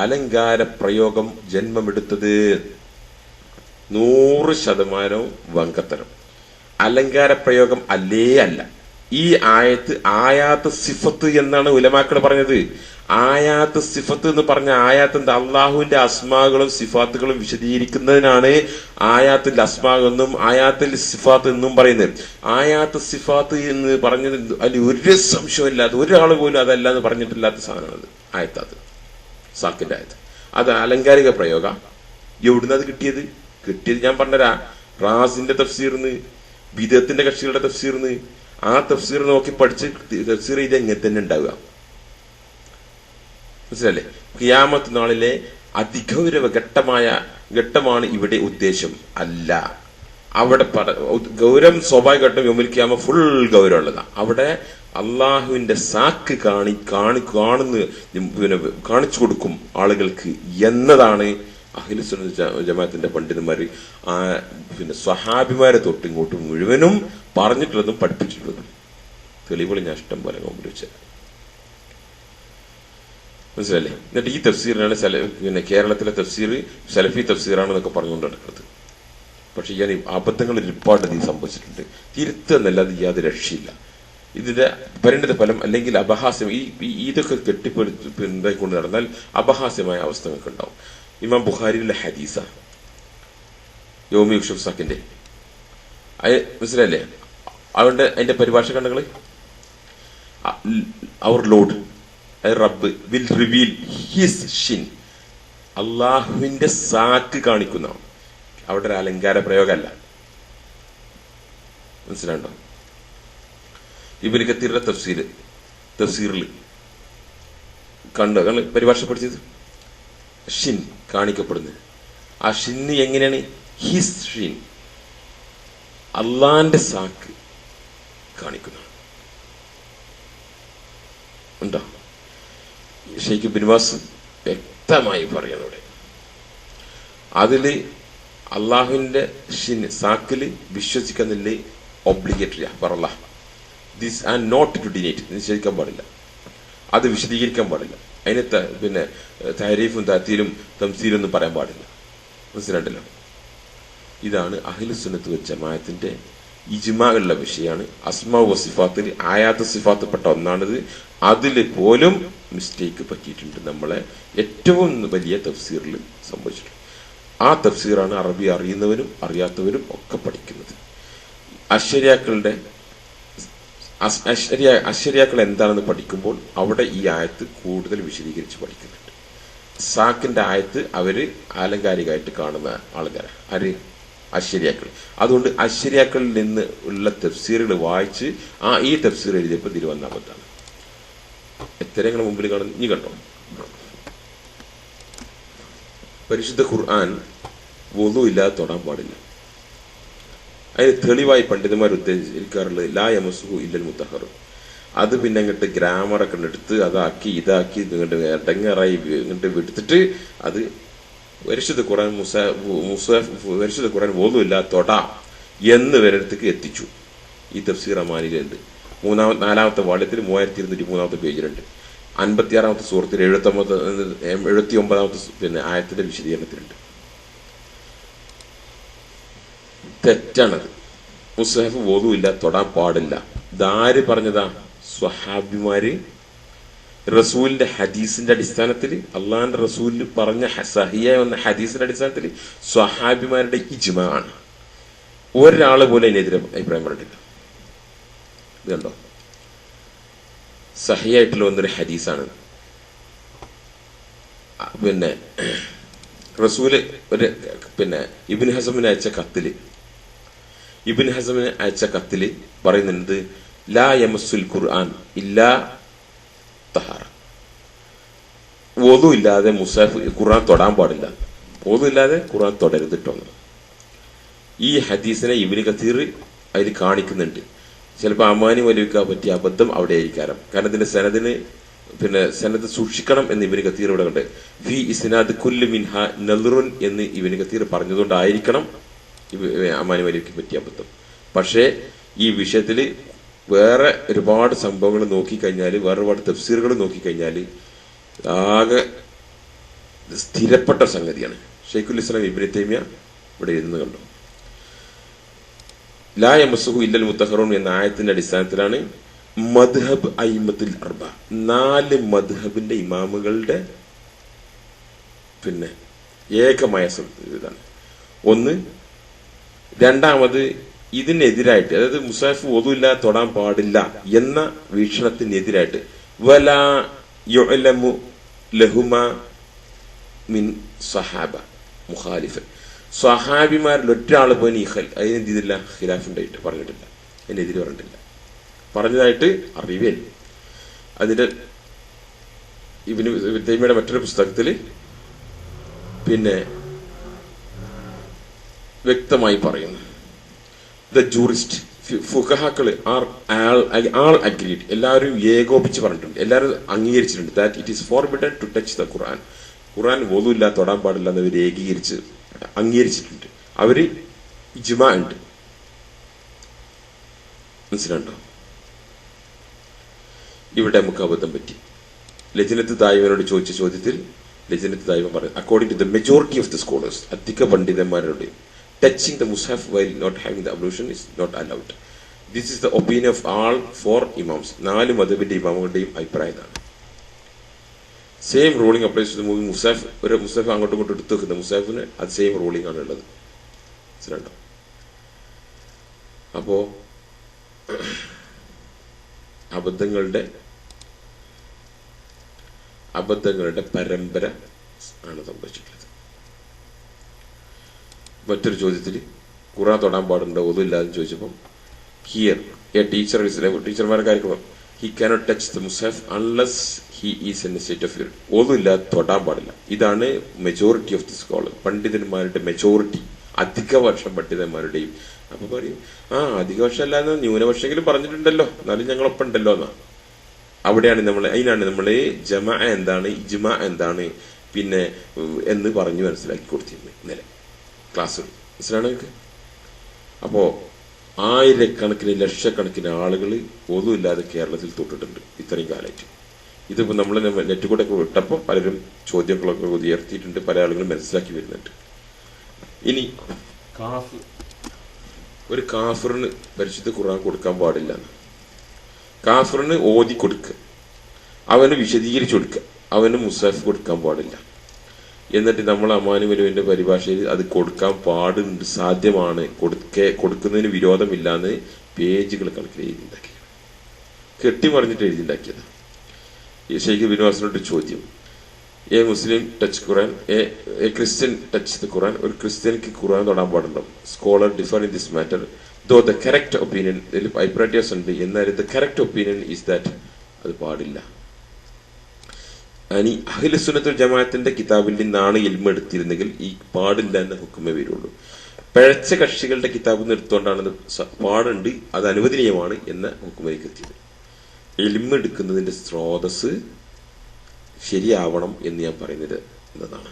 അലങ്കാര പ്രയോഗം ജന്മമെടുത്തത്. 100% വങ്കത്തരം. അലങ്കാര പ്രയോഗം അല്ല. ഈ ആയാത്ത് സിഫത്ത് എന്നാണ് ഉലമാക്കൾ പറഞ്ഞത്. ആയാത്ത് സിഫത്ത് എന്ന് പറഞ്ഞ ആയാത്ത് എന്താ? അള്ളാഹുവിന്റെ അസ്മാകളും സിഫാത്തുകളും വിശദീകരിക്കുന്നതിനാണ് ആയാത്തിൽ അസ്മാ എന്നും ആയാത്തിൽ സിഫാത്ത് എന്നും പറയുന്നത്. ആയാത്ത് സിഫാത്ത് എന്ന് പറഞ്ഞത് അതിൽ ഒരു സംശയമില്ലാത്ത ഒരാൾ പോലും അതല്ല എന്ന് പറഞ്ഞിട്ടില്ലാത്ത സാധനമാണ് ആയത്താത്, സാക്കിന്റെ ആയത്ത്. അത് അലങ്കാരിക പ്രയോഗ. എവിടുന്ന് അത് കിട്ടിയത് ഞാൻ പറഞ്ഞുതരാ. റാസിന്റെ തഫ്സീർന്ന്, ബിദഅത്തിന്റെ കക്ഷികളുടെ തഫ്സീർന്ന്, ആ തഫ്സീർ നോക്കി പഠിച്ച് തഫ്സീർ ഇത് എങ്ങനെ തന്നെ ഉണ്ടാവുക. മനസ്സിലല്ലേ? ഖിയാമത്ത് നാളിലെ അതിഗൗരവ ഘട്ടമാണ് ഇവിടെ ഉദ്ദേശം അല്ല. അവിടെ ഗൗരവം സ്വാഭാവികമായിട്ടും യൗമുൽ ഖിയാമ ഫുൾ ഗൗരവമുള്ളതാണ്. അവിടെ അള്ളാഹുവിന്റെ സാക്ക് കാണിച്ചു കൊടുക്കും ആളുകൾക്ക് എന്നതാണ് അഹ്ലുസുന്നത്ത് ജമാഅത്തിന്റെ പണ്ഡിതന്മാര് സ്വഹാബിമാരെ തൊട്ടിങ്ങോട്ടും മുഴുവനും പറഞ്ഞിട്ടുള്ളതും പഠിപ്പിച്ചിട്ടുള്ളതും. തെളിവുകൾ ഞാൻ ഇഷ്ടം പോലെ മുമ്പിൽ വെച്ചത്. മനസ്സിലല്ലേ? എന്നിട്ട് ഈ തഫ്സീറിനാണ് കേരളത്തിലെ തഫ്സീർ സലഫി തഫ്സീറാണെന്നൊക്കെ പറഞ്ഞുകൊണ്ട് നടക്കുന്നത്. പക്ഷെ ഞാൻ അബദ്ധങ്ങൾ ഒരുപാട് അധികം സംഭവിച്ചിട്ടുണ്ട്. തിരുത്തുന്നല്ലാതെ യാതൊരു രക്ഷയില്ല. ഇതിന്റെ പരിണിത ഫലം അല്ലെങ്കിൽ അപഹാസ്യം, ഇതൊക്കെ കെട്ടിപ്പടുണ്ടായിക്കൊണ്ട് നടന്നാൽ അപഹാസ്യമായ അവസ്ഥകളൊക്കെ ഉണ്ടാവും. ഇമാം ബുഖാരിയിലെ ഹദീസ യൗമി യുക്ഷഫ് സാക്കിന്റെ, മനസ്സിലല്ലേ? അതിന്റെ പരിഭാഷ കണ്ടങ്ങള്, അവർ ലോഡ് റബ്ബ് വിൽ റിവീൽ ഹിസ് ഷിൻ, അള്ളാഹുവിന്റെ സാക്ക് കാണിക്കുന്നതാണ്. അവിടെ ഒരു അലങ്കാര പ്രയോഗമല്ല. മനസ്സിലാണ്ടോ? ഇബ്നു കത്തീറിന്റെ തഫ്സീറിൽ കണ്ടോ പരിഭാഷ പഠിച്ചത്? ഷിൻ കാണിക്കപ്പെടുന്നത്. ആ ഷിന്ന് എങ്ങനെയാണ്? ഹിസ് ഷിൻ, അള്ളാന്റെ സാക്ക് കാണിക്കുന്നതാണ്. ഉണ്ടോ? ഷെയ്ഖ് ബിൻ ബാസ് വ്യക്തമായി പറയണവിടെ. അതില് അള്ളാഹുവിന്റെ സാക്കില് വിശ്വസിക്കുന്നില്ലേ ഒബ്ലിഗേറ്ററിയാ പറല്ല. ദിസ് ആൻഡ് നോട്ട് ടു ഡിനേറ്റ്, നിശ്ചയിക്കാൻ പാടില്ല, അത് വിശദീകരിക്കാൻ പാടില്ല. അതിന് തഹരീഫും തഅ്തീലും തംസീലും ഒന്നും പറയാൻ പാടില്ല. മനസ്സിലായിട്ടല്ലോ? ഇതാണ് അഹ്ലുസുന്നത്ത് വൽ ജമാഅത്തിന്റെ ഇജ്മാ ഉള്ള വിഷയമാണ്. അസ്മാ വ സിഫാത്തിൽ ആയാത്ത് സിഫാത്തിൽപ്പെട്ട ഒന്നാണിത്. അതിൽ പോലും മിസ്റ്റേക്ക് പറ്റിയിട്ടുണ്ട്. നമ്മളെ ഏറ്റവും വലിയ തഫ്സീറിൽ സംഭവിച്ചിട്ടുണ്ട്. ആ തഫ്സീറാണ് അറബി അറിയുന്നവരും അറിയാത്തവരും ഒക്കെ പഠിക്കുന്നത്. അശ്ശരിയാക്കൾ എന്താണെന്ന് പഠിക്കുമ്പോൾ അവിടെ ഈ ആയത്ത് കൂടുതൽ വിശദീകരിച്ച് പഠിക്കുന്നുണ്ട്. സാക്കിന്റെ ആയത്ത് അവര് ആലങ്കാരികമായിട്ട് കാണുന്ന ആൾക്കാരാണ് ആര്? അശ്ശരിയാക്കൾ. അതുകൊണ്ട് അശ്ശരിയാക്കളിൽ നിന്ന് ഉള്ള തഫ്സീറുകൾ വായിച്ച് ഈ തഫ്സീർ എഴുതിയപ്പോൾ ഇതിൽ വന്ന അബദ്ധമാണ്. എത്ര നിങ്ങളുടെ മുമ്പിൽ കാണുന്നു? നീ കണ്ടോ? പരിശുദ്ധ ഖുർആൻ വുളു ഇല്ലാതെ തൊടാൻ പാടില്ല. അതിന് തെളിവായി പണ്ഡിതന്മാർ ഉദ്ധരിക്കാറുള്ളത് ലാ യമസുഹു ഇല്ലൽ മുത്തഹർ. അത് പിന്നെ അങ്ങോട്ട് ഗ്രാമറൊക്കെ എടുത്ത് അതാക്കി ഇതാക്കി ഇങ്ങോട്ട് ഇടങ്ങറായി ഇങ്ങോട്ട് എടുത്തിട്ട് അത് പരിശുദ്ധ ഖുർആൻ പരിശുദ്ധ ഖുർആൻ വുളു ഇല്ലാതെ തൊടാ എന്ന് വരത്തേക്ക് എത്തിച്ചു. ഈ തഫ്സീർ അമാനിലുണ്ട്. 4ാമത്തെ വാള്യത്തിൽ 3203 പേജിലുണ്ട്. 56ാമത്തെ സൂറത്തിൽ 79ാമത്തെ ആയത്തിന്റെ വിശദീകരണത്തിലുണ്ട്. തെറ്റാണത്. മുസ്ഹഫ് വുളു ഇല്ല, തൊടാൻ പാടില്ല. ഇതാര് പറഞ്ഞതാ? സ്വഹാബിമാര് റസൂലിന്റെ ഹദീസിന്റെ അടിസ്ഥാനത്തിൽ, അള്ളാഹിന്റെ റസൂലിൽ പറഞ്ഞ സഹിയായ വന്ന ഹദീസിന്റെ അടിസ്ഥാനത്തിൽ സ്വഹാബിമാരുടെ ഇജ്മാ ആണ്. ഒരാള് പോലെ അതിനെതിരെ അഭിപ്രായം പറഞ്ഞിട്ടില്ല. ഇത് കണ്ടോ? സഹിയായിട്ടുള്ള വന്നൊരു ഹദീസാണ്. റസൂല് ഇബ്നു ഹസമിന് അയച്ച കത്തില് പറയുന്നുണ്ട് ലാ യമസ്സുൽ ഖുർആൻ ഇല്ലാ തഹാറ. വുളു ഇല്ലാതെ മുസാഫ് ഖുർആൻ തൊടാൻ പാടില്ല. വുളു ഇല്ലാതെ ഖുർആൻ തൊടരുതിട്ടൊന്ന്. ഈ ഹദീസിനെ ഇബ്നു കസീർ അതിൽ കാണിക്കുന്നുണ്ട്. ചിലപ്പോൾ അമാനി വലിക്കാൻ പറ്റിയ അബദ്ധം അവിടെ ആയിരിക്കാം. കാരണം ഇതിന്റെ സനദ് സൂക്ഷിക്കണം എന്ന് ഇബ്നു കസീർ ഇവിടെ കണ്ട് ഫി ഇസ്നാദ് കുല്ലു മിൻഹ നദ്റുൻ എന്ന് ഇബ്നു കസീർ പറഞ്ഞതുകൊണ്ടായിരിക്കണം അമാനി വലിക്ക് പറ്റിയ അബദ്ധം. പക്ഷേ ഈ വിഷയത്തിൽ വേറെ ഒരുപാട് സംഭവങ്ങൾ നോക്കിക്കഴിഞ്ഞാൽ, വേറെ ഒരുപാട് തഫ്സീറുകൾ നോക്കിക്കഴിഞ്ഞാൽ ആകെ സ്ഥിരപ്പെട്ട സംഗതിയാണ്. ഷെയ്ഖുൽ ഇസ്ലാം ഇബ്നു തൈമിയ ഇവിടെ ഇരുന്ന് കണ്ടു. ലാ യമസ്സുഹു ഇല്ലൽ മുത്തഹറൂൻ എന്ന ആയത്തിന്റെ അടിസ്ഥാനത്തിലാണ് മദ്ഹബ് അയിമത്തുൽ അർബ, 4 മദ്ഹബിന്റെ ഇമാമുകളുടെ പിന്നെ ഏകമായ ഇതാണ് ഒന്ന്. രണ്ടാമത് ഇതിനെതിരായിട്ട്, അതായത് മുസാഫ് ഒതുല്ല തൊടാൻ പാടില്ല എന്ന വീക്ഷണത്തിനെതിരായിട്ട് വലാ യുഅലമു ലഹുമ മിൻ സഹാബ മുഖാലിഫ്, സ്വഹാബിമാരിൽ ഒരാൾ പോയി അതിനെന്ത് ചെയ്തില്ല, ഖിലാഫുണ്ടായിട്ട് പറഞ്ഞിട്ടില്ല, അതിനെതിരെ പറഞ്ഞിട്ടില്ല, പറഞ്ഞതായിട്ട് അറിവില്ല. അതിന്റെ ഇബ്നു തൈമിയുടെ മറ്റൊരു പുസ്തകത്തിൽ പിന്നെ വ്യക്തമായി പറയുന്നു, ദ ജൂറിസ്റ്റ് ഫുഖഹാക്കള് ആൾ അഗ്രീഡ്, എല്ലാവരും ഏകോപിച്ച് പറഞ്ഞിട്ടുണ്ട്, എല്ലാവരും അംഗീകരിച്ചിട്ടുണ്ട് that it is forbidden to touch the Quran, Quran വൊദൂഇല്ല തൊടാൻ പാടില്ല എന്നവർ അംഗീകരിച്ചിട്ടുണ്ട്. അവര് ഇജ്മാ ഉണ്ട്. മനസ്സിലുണ്ടോ? ഇവിടെ നമുക്ക് അബദ്ധം പറ്റി. ലജ്നത്ത് ദായിമനോട് ചോദിച്ച ചോദ്യത്തിൽ ലജ്നത്ത് ദായിമ പറഞ്ഞു, according to the majority of the scholars, അധിക പണ്ഡിതന്മാരോട് touching the mushaf while not having the ablution is not allowed. This is the opinion of all 4 imams. 4 മദ്ഹബിന്റെ ഇമാമുകളുടെയും അഭിപ്രായമാണ്. Same ruling applies to moving മുസാഫ്. ഒരു മുസാഫ് അങ്ങോട്ടും ഇങ്ങോട്ടും എടുത്തു വെക്കുന്ന മുസാഫിന് അത് സെയിം റൂളിംഗ് ആണ് ഉള്ളത്. മനസ്സിലുണ്ടോ? അപ്പോ അബദ്ധങ്ങളുടെ പരമ്പര ആണ് സംഭവിച്ചിട്ടുള്ളത്. മറ്റൊരു ചോദ്യത്തിൽ ഖുർആൻ തൊടാൻ പാടുണ്ടോ ഒതുമില്ലാന്ന് ചോദിച്ചപ്പോൾ ഹിയർ എ ടീച്ചർ ടീച്ചർമാരുടെ കാര്യം, ഹി കാനോട്ട് ടച്ച് ദ മുസാഫ് unless he is in a state of fear. ഒതുമില്ലാതെ തൊടാൻ പാടില്ല. ഇതാണ് മെജോറിറ്റി ഓഫ് ദി സ്കോളർ, പണ്ഡിതന്മാരുടെ മെജോറിറ്റി, അധിക വർഷം പണ്ഡിതന്മാരുടെയും. അപ്പൊ പറയും, അധിക വർഷം അല്ലാതെ ന്യൂനപക്ഷമെങ്കിലും പറഞ്ഞിട്ടുണ്ടല്ലോ, എന്നാലും ഞങ്ങളൊപ്പം ഉണ്ടല്ലോ എന്നാ. അവിടെയാണ് അതിനാണ് നമ്മള് ജമാ എന്താണ്, ഇജ്മാ എന്താണ് പിന്നെ എന്ന് പറഞ്ഞു മനസ്സിലാക്കി കൊടുത്തിരുന്നത് ഇന്നലെ ക്ലാസ്. മനസ്സിലാണ് നിങ്ങൾക്ക്? അപ്പോ ആയിരക്കണക്കിന് ലക്ഷക്കണക്കിന് ആളുകൾ ഒന്നുമില്ലാതെ കേരളത്തിൽ തൊട്ടിട്ടുണ്ട് ഇത്രയും കാലമായിട്ട്. ഇതിപ്പോ നമ്മൾ നെറ്റ് കൂടെ ഒക്കെ വിട്ടപ്പോൾ പലരും ചോദ്യങ്ങളൊക്കെ ഉയർത്തിയിട്ടുണ്ട്, പല ആളുകളും മനസ്സിലാക്കി വരുന്നുണ്ട്. ഇനി ഒരു കാഫിറിന് പരിശുദ്ധ ഖുർആൻ കൊടുക്കാൻ പാടില്ല. കാഫിറിന് ഓതി കൊടുക്കുക, അവന് വിശദീകരിച്ചു കൊടുക്കുക, അവന് മുസാഫ് കൊടുക്കാൻ പാടില്ല. എന്നിട്ട് നമ്മൾ അമാനുമലുവിന്റെ പരിഭാഷയിൽ അത് കൊടുക്കാൻ പാടുണ്ട്, സാധ്യമാണ്, കൊടുക്കുന്നതിന് വിരോധമില്ലാന്ന് പേജുകൾ കണക്കിൽ എഴുതിണ്ടാക്കി, കെട്ടിമറിഞ്ഞിട്ട് എഴുതിണ്ടാക്കിയതാ. ഷെയ്ഖ് ബിൻ വാസിനോട് ചോദ്യം, a Muslim touch Quran, a Christian touch the Quran, ഒരു ക്രിസ്ത്യനിക്ക് ഖുർആൻ തൊടാൻ പാടുണ്ടോ? Scholar differ in this matter though the correct opinion, ഇതിൽ അഭിപ്രായവ്യത്യാസം ഉണ്ട്, എന്നാൽ the correct opinion is that അത് പാടില്ല. അനി അഹ്ലു സുന്നത്തുൽ ജമാഅത്തിന്റെ കിതാബിൽ നിന്നാണ് ഇൽമ എടുത്തിരുന്നെങ്കിൽ ഈ പാടില്ല എന്ന ഹുക്കുമേ വരുള്ളൂ. പിഴച്ച കക്ഷികളുടെ കിതാബിൽ നിന്ന് എടുത്തുകൊണ്ടാണ് പാടുണ്ട്, അത് അനുവദനീയമാണ് എന്ന ഹുക്കുമേക്ക് എത്തിയത്. ഇൽമ എടുക്കുന്നതിന്റെ സ്രോതസ് ശരിയാവണം എന്ന് ഞാൻ പറയുന്നത് എന്നതാണ്.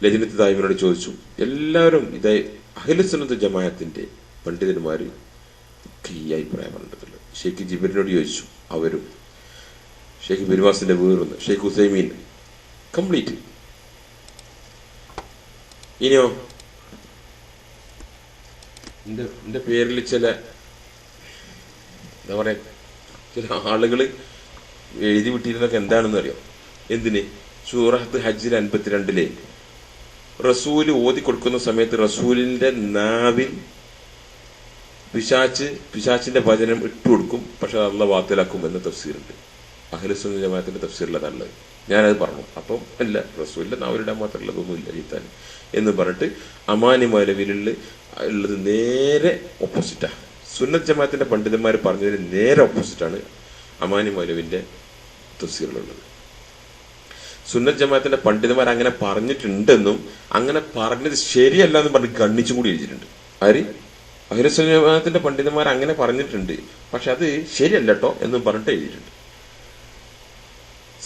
ലജ്നത്ത് ദായിമനോട് ചോദിച്ചു, എല്ലാവരും ഇതായി അഹ്ലു സുന്നത്തുൽ ജമാഅത്തിന്റെ പണ്ഡിതന്മാർ ഈ അഭിപ്രായം പറഞ്ഞിട്ടുള്ളത്. ഷെയ്ഖ് ജിബറിനോട് ചോദിച്ചു, അവരും. ഷെയ്ഖ് ബിൻവാസിന്റെ വേറൊന്ന്, ഷെയ്ഖ് ഹുസൈമീൻ കംപ്ലീറ്റ്. ഇനിയോ എന്റെ പേരിൽ ചില എന്താ പറയാ ചില ആളുകൾ എഴുതി വിട്ടിരുന്നൊക്കെ എന്താണെന്ന് അറിയാം. എന്തിന്? സൂറത്ത് ഹജ്ജിൽ 52 റസൂല് ഓതി കൊടുക്കുന്ന സമയത്ത് റസൂലിന്റെ നാവിൽ പിശാച്ചിന്റെ വചനം ഇട്ടുകൊടുക്കും, പക്ഷെ അള്ളാഹ് ബാത്തിലാക്കും എന്ന തഫ്സീറുണ്ട്. അഹ്ലു സുന്നത്ത് ജമാഅത്തിന്റെ തഫ്സീറിലതല്ലത്. ഞാനത് പറഞ്ഞു. അപ്പം അല്ല, റസൂലിന്റെ നാവിലിടാൻ മാത്രമല്ല, അതൊന്നുമില്ല ജീത്താൻ എന്ന് പറഞ്ഞിട്ട് അമാനി മൗലവിയിലുള്ള ഉള്ളത് നേരെ ഓപ്പോസിറ്റാ. സുന്നത്ത് ജമാഅത്തിന്റെ പണ്ഡിതന്മാർ പറഞ്ഞതിന് നേരെ ഓപ്പോസിറ്റാണ് അമാനി മൗലവിന്റെ തഫ്സീറിലുള്ളത്. സുന്നത്ത് ജമാഅത്തിന്റെ പണ്ഡിതന്മാർ അങ്ങനെ പറഞ്ഞിട്ടുണ്ടെന്നും അങ്ങനെ പറഞ്ഞത് ശരിയല്ല എന്നും പറഞ്ഞ് ഗണ്ണിച്ചും കൂടി എഴുതിയിട്ടുണ്ട്. ആര്? അഹ്ലു സുന്നത്ത് ജമാഅത്തിന്റെ പണ്ഡിതന്മാർ അങ്ങനെ പറഞ്ഞിട്ടുണ്ട്, പക്ഷെ അത് ശരിയല്ല കേട്ടോ എന്നും പറഞ്ഞിട്ട് എഴുതിയിട്ടുണ്ട്.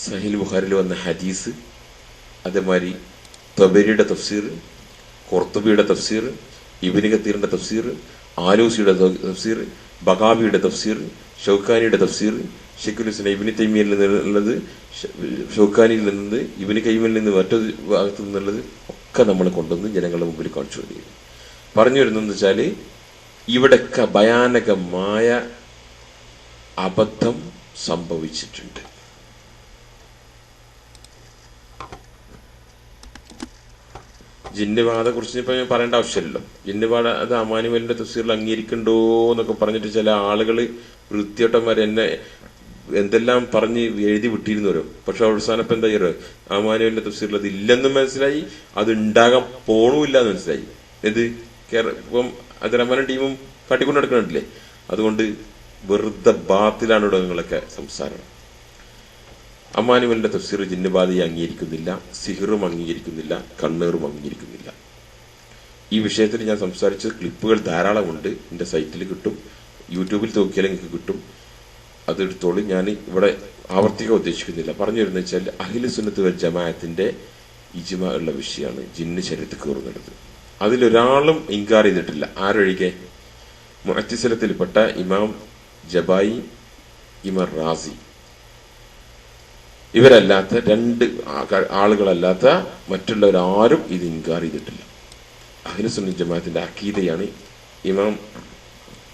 സഹീൽ ബുഖാരിയിൽ വന്ന ഹദീസ്, അതേമാതിരി തബരിയുടെ തഫ്സീർ, ഖുർത്തുബിയുടെ തഫ്സീർ, ഇബ്നു കത്തീറിന്റെ തഫ്സീർ, ആലൂസിയുടെ തഫ്സീർ, ബഗാവിയുടെ തഫ്സീർ, ഷൗക്കാനിയുടെ തഫ്സീർ, ഷെയ്ഖുൽ ഇസ്ലാം ഇബ്നു തൈമിയയിൽ നിന്നുള്ളത്, ഷൗക്കാനിയിൽ നിന്ന്, ഇബ്നു ഖയ്യിമിൽ നിന്ന് മറ്റൊരു ഭാഗത്തു നിന്നുള്ളത് ഒക്കെ നമ്മൾ കൊണ്ടുവന്ന് ജനങ്ങളുടെ മുമ്പിൽ കാണിച്ചു കൊടുക്കുകയും പറഞ്ഞു വരുന്നതെന്ന് വെച്ചാല് ഇവിടൊക്കെ ഭയാനകമായ അബദ്ധം സംഭവിച്ചിട്ടുണ്ട്. ജിന്നുബാധയെ കുറിച്ച് ഇപ്പൊ ഞാൻ പറയേണ്ട ആവശ്യമില്ലല്ലോ. ജിന്നുബാധ അത് അമാനുവലിന്റെ തഫ്സീറിൽ അംഗീകരിക്കണ്ടോ എന്നൊക്കെ പറഞ്ഞിട്ട് ചില ആളുകള് വൃത്തിയോട്ടന്മാർ എന്നെ എന്തെല്ലാം പറഞ്ഞ് എഴുതി വിട്ടിരുന്നവരോ. പക്ഷെ അവസാനം ഇപ്പൊ എന്താ ചെയ്യോ, അമാനുവലിന്റെ തഫ്സീറിൽ അത് ഇല്ലെന്നും മനസ്സിലായി, അത് ഉണ്ടാകാൻ പോണുമില്ല എന്ന് മനസ്സിലായി. ഇത് ഇപ്പം അബ്ദുറഹ്മാനും ടീമും കാട്ടിക്കൊണ്ട് നടക്കുന്നുണ്ടല്ലേ. അതുകൊണ്ട് വെറുതെ ബാത്തിലാണ് ഇവിടെ നിങ്ങളൊക്കെ സംസാരം. അമാനുവലിന്റെ തഫ്സീർ ജിന്നുബാധയെ അംഗീകരിക്കുന്നില്ല, സിഹിറും അംഗീകരിക്കുന്നില്ല, കണ്ണേറും അംഗീകരിക്കുന്നില്ല. ഈ വിഷയത്തിൽ ഞാൻ സംസാരിച്ച ക്ലിപ്പുകൾ ധാരാളമുണ്ട്. എന്റെ സൈറ്റിൽ കിട്ടും, യൂട്യൂബിൽ നോക്കിയാൽ നിങ്ങൾക്ക് കിട്ടും. അതെടുത്തോളൂ. ഞാൻ ഇവിടെ ആവർത്തിക്കാൻ ഉദ്ദേശിക്കുന്നില്ല. പറഞ്ഞു വരുന്ന വെച്ചാൽ അഹ്ലു സുന്നത്ത് വൽ ജമാഅത്തിന്റെ ഇജ്മാ ഉള്ള വിഷയമാണ് ജിന്ന് ശരീരത്തിൽ കയറുന്നത്. അതിലൊരാളും ഇൻകാർ ചെയ്തിട്ടില്ല. ആരൊഴികെ? മുഅ്തസിലത്തിൽപ്പെട്ട ഇമാം ജബായി, ഇമാം റാസി, ഇവരല്ലാത്ത രണ്ട് ആളുകളല്ലാത്ത മറ്റുള്ളവരാരും ഇത് ഇൻകാർ ചെയ്തിട്ടില്ല. അഹ്ലു സുന്നത്ത് ജമാഅത്തിന്റെ അഖീദയാണ്. ഇമാം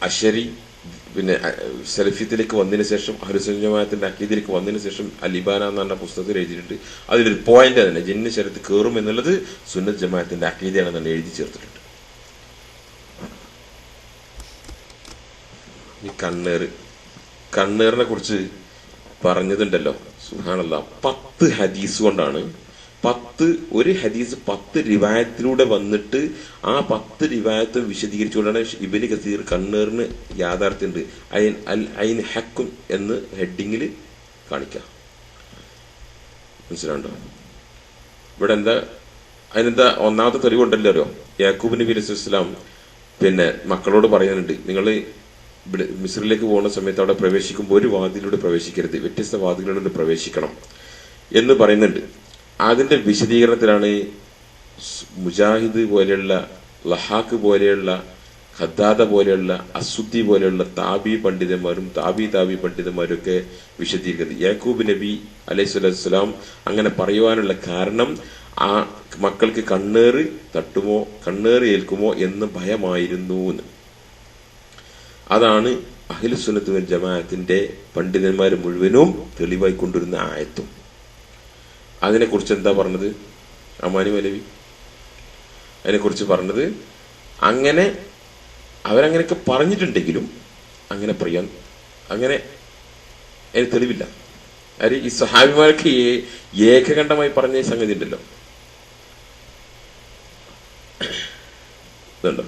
അശരി പിന്നെ സലഫിയത്തിലേക്ക് വന്നതിന് ശേഷം അഹ്ലു സുന്നത്ത് ജമാഅത്തിന്റെ അഖീദയിലേക്ക് വന്നതിന് ശേഷം അലിബാന എന്ന് പറഞ്ഞ പുസ്തകത്തിൽ എഴുതിയിട്ടുണ്ട്. അതിലൊരു പോയിന്റ് തന്നെ ജിന്ന് ശരീരത്തിൽ കയറും എന്നുള്ളത് സുന്നത്ത് ജമാഅത്തിന്റെ അഖീദയാണെന്ന് എഴുതി ചേർത്തിട്ടുണ്ട്. ഈ കണ്ണേറിനെ കുറിച്ച് പറഞ്ഞതുണ്ടല്ലോ, സുബ്ഹാനല്ലാഹ്, 10 ഹദീസ് കൊണ്ടാണ്. ഒരു ഹദീസ് 10 റിവായത്തിലൂടെ വന്നിട്ട് ആ 10 റിവായത്തും വിശദീകരിച്ചുകൊണ്ടാണ് ഇബ്നു കസീർ കണ്ണേറിന് യാഥാർത്ഥ്യമുണ്ട് ഐൻ ഹക്കും എന്ന് ഹെഡിങ്ങിൽ കാണിക്കാം. മനസ്സിലാണ്ടോ? ഇവിടെ അതിനെന്താ ഒന്നാമത്തെ തെളിവുണ്ടല്ലോ അറിയോ? യാക്കൂബ് നബി അലൈഹി സ്വലാം പിന്നെ മക്കളോട് പറയുന്നുണ്ട്, നിങ്ങൾ മിസ്രിലേക്ക് പോകുന്ന സമയത്ത് അവിടെ പ്രവേശിക്കുമ്പോൾ ഒരു വാതിലൂടെ പ്രവേശിക്കരുത്, വ്യത്യസ്ത വാതിലുകളിലൂടെ പ്രവേശിക്കണം എന്ന് പറയുന്നുണ്ട്. അതിന്റെ വിശദീകരണത്തിലാണ് മുജാഹിദ് പോലെയുള്ള, ലഹാക്ക് പോലെയുള്ള, ഖദ്ദാദ പോലെയുള്ള, അസുദ്ദി പോലെയുള്ള താബി പണ്ഡിതന്മാരും താബി പണ്ഡിതന്മാരും ഒക്കെ വിശദീകരിക്കുന്നത്. യാക്കൂബ് നബി അലൈഹി സ്വലാം അങ്ങനെ പറയുവാനുള്ള കാരണം ആ മക്കൾക്ക് കണ്ണേറ് തട്ടുമോ, കണ്ണേറ് ഏൽക്കുമോ എന്ന് ഭയമായിരുന്നു എന്ന്. അതാണ് അഹ്ലു സുന്നത്ത് വൽ ജമാഅത്തിന്റെ പണ്ഡിതന്മാർ മുഴുവനും തെളിവായി കൊണ്ടുവരുന്ന ആയത്തും. അതിനെക്കുറിച്ച് എന്താ പറഞ്ഞത് അമാനി മൗലവി? അതിനെക്കുറിച്ച് പറഞ്ഞത് അങ്ങനെ അവരങ്ങനെയൊക്കെ പറഞ്ഞിട്ടുണ്ടെങ്കിലും അങ്ങനെ പറയാൻ അതിന് തെളിവില്ല. ഈ സഹാബിമാരൊക്കെ ഏകകണ്ഠമായി പറഞ്ഞ സംഗതി ഉണ്ടല്ലോ, ഇതുണ്ടോ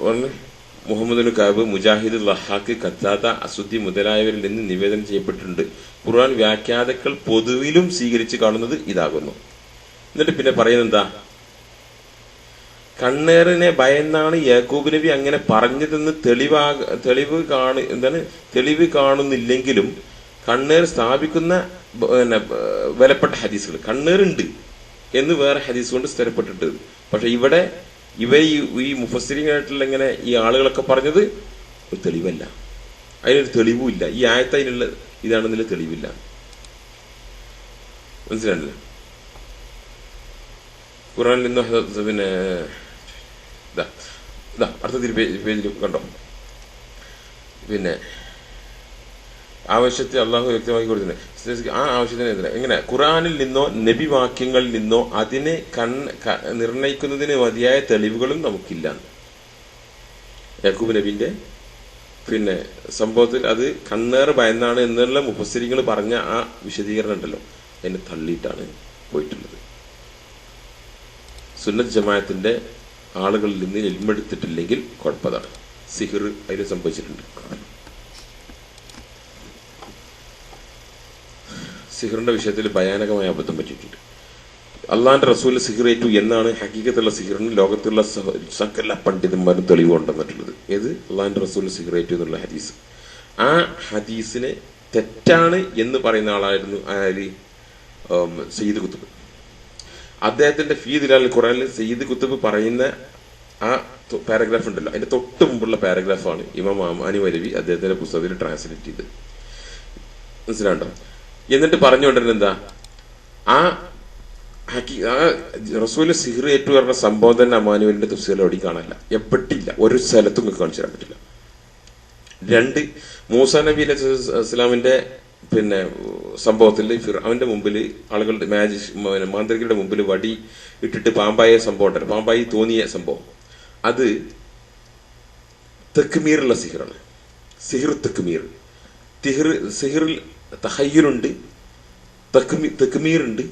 പറഞ്ഞു. മുഹമ്മദ് കാബ്, മുജാഹിദ്, ലഹാക്ക്, ഖദ്ദാദ, അസുദ്ദി മുതലായവരിൽ നിന്ന് നിവേദനം ചെയ്യപ്പെട്ടിട്ടുണ്ട്. ഖുർആൻ വ്യാഖ്യാതാക്കൾ പൊതുവിലും സ്വീകരിച്ച് കാണുന്നത് ഇതാകുന്നു. എന്നിട്ട് പിന്നെ പറയുന്നത് എന്താ? കണ്ണേറിനെ ഭയന്നാണ് യാക്കൂബ് നബി അങ്ങനെ പറഞ്ഞതെന്ന് തെളിവ് കാണുന്നില്ലെങ്കിലും കണ്ണേർ സ്ഥാപിക്കുന്ന വിലപ്പെട്ട ഹദീസുകൾ, കണ്ണേറുണ്ട് എന്ന് വേറെ ഹദീസ് കൊണ്ട് സ്ഥിരപ്പെട്ടിട്ട്. പക്ഷെ ഇവിടെ ഈ മുഫസ്സിരിങ്ങളായിട്ടുള്ള ഇങ്ങനെ ഈ ആളുകളൊക്കെ പറഞ്ഞത് ഒരു തെളിവല്ല, അതിനൊരു തെളിവുമില്ല. ഈ ആയത്ത് അതിനുള്ള ഇതാണെന്നുള്ള തെളിവില്ല. മനസ്സിലാണല്ലോ? ഖുർആനിൽ നിന്ന് പിന്നെ അടുത്ത പേജിൽ കണ്ടോ, പിന്നെ ആവശ്യത്തെ അള്ളാഹു വ്യക്തമാക്കി കൊടുത്തിട്ടുണ്ട്. ആ ആവശ്യത്തിന് എങ്ങനെ ഖുർആനിൽ നിന്നോ നബി വാക്യങ്ങളിൽ നിന്നോ അതിനെ നിർണയിക്കുന്നതിന് മതിയായ തെളിവുകളും നമുക്കില്ല. യാക്കൂബ് നബിന്റെ പിന്നെ സംഭവത്തിൽ അത് കണ്ണേറ് ഭയന്നാണ് എന്നുള്ള മുഫസ്സിരിങ്ങൾ പറഞ്ഞ ആ വിശദീകരണം ഉണ്ടല്ലോ, അതിനെ തള്ളിയിട്ടാണ് പോയിട്ടുള്ളത്. സുന്നത്ത് ജമാഅത്തിന്റെ ആളുകളിൽ നിന്ന് ഇൽമെടുത്തിട്ടില്ലെങ്കിൽ കുഴപ്പതാണ്. സിഹിർ അതിന് സംഭവിച്ചിട്ടുണ്ട്. സിഹിറിന്റെ വിഷയത്തിൽ ഭയാനകമായ അബദ്ധം പറ്റിയിട്ടുണ്ട്. അള്ളാന്റെ റസൂൽ സിഹിറേറ്റു എന്നാണ് ഹഖീഖത്തുള്ള സിഹിറിന് ലോകത്തുള്ള സകല പണ്ഡിതന്മാരും തെളിവ് കൊണ്ടുവന്നിട്ടുള്ളത്. ഏത്? അള്ളാന്റെ റസൂൽ സിഹിറേറ്റു എന്നുള്ള ഹദീസ്. ആ ഹദീസിനെ തെറ്റാണ് എന്ന് പറയുന്ന ആളായിരുന്നു സയ്യിദ് കുത്തുബ്. അദ്ദേഹത്തിന്റെ ഫീ ദിലാൽ ഖുർആനിൽ സയ്യിദ് കുത്തുബ് പറയുന്ന ആ പാരഗ്രാഫ് ഉണ്ടല്ലോ, അതിന്റെ തൊട്ട് മുമ്പുള്ള പാരഗ്രാഫാണ് ഇമാം അമാനി മൗലവി അദ്ദേഹത്തിന്റെ പുസ്തകത്തിൽ ട്രാൻസ്ലേറ്റ് ചെയ്ത്. മനസ്സിലാണ്ടോ? എന്നിട്ട് പറഞ്ഞുകൊണ്ടിരുന്ന എന്താ, ആ ആ റസൂല് സിഹിർ ഏറ്റു പറഞ്ഞ സംഭവം തന്നെ അമാനുവലിന്റെ തഫ്സീറിൽ എവിടെയും കാണാനില്ല, എവിടില്ല, ഒരു സ്ഥലത്തും നിങ്ങൾക്ക് കാണിച്ചു തരാൻ പറ്റില്ല. രണ്ട്, മൂസാ നബി അലൈഹി ഇസ്ലാമിന്റെ പിന്നെ സംഭവത്തിൽ അവന്റെ മുമ്പിൽ ആളുകളുടെ മാന്ത്രികരുടെ മുമ്പിൽ വടി ഇട്ടിട്ട് പാമ്പായ സംഭവം ഉണ്ടല്ലോ, പാമ്പായി തോന്നിയ സംഭവം, അത് തെക്കുമീറുള്ള സിഹിറാണ്. സിഹിർ തെക്കുമീർ. സിഹിറിൽ തഹയ്യുറുണ്ട്, തെക്കുമീറുണ്ട്,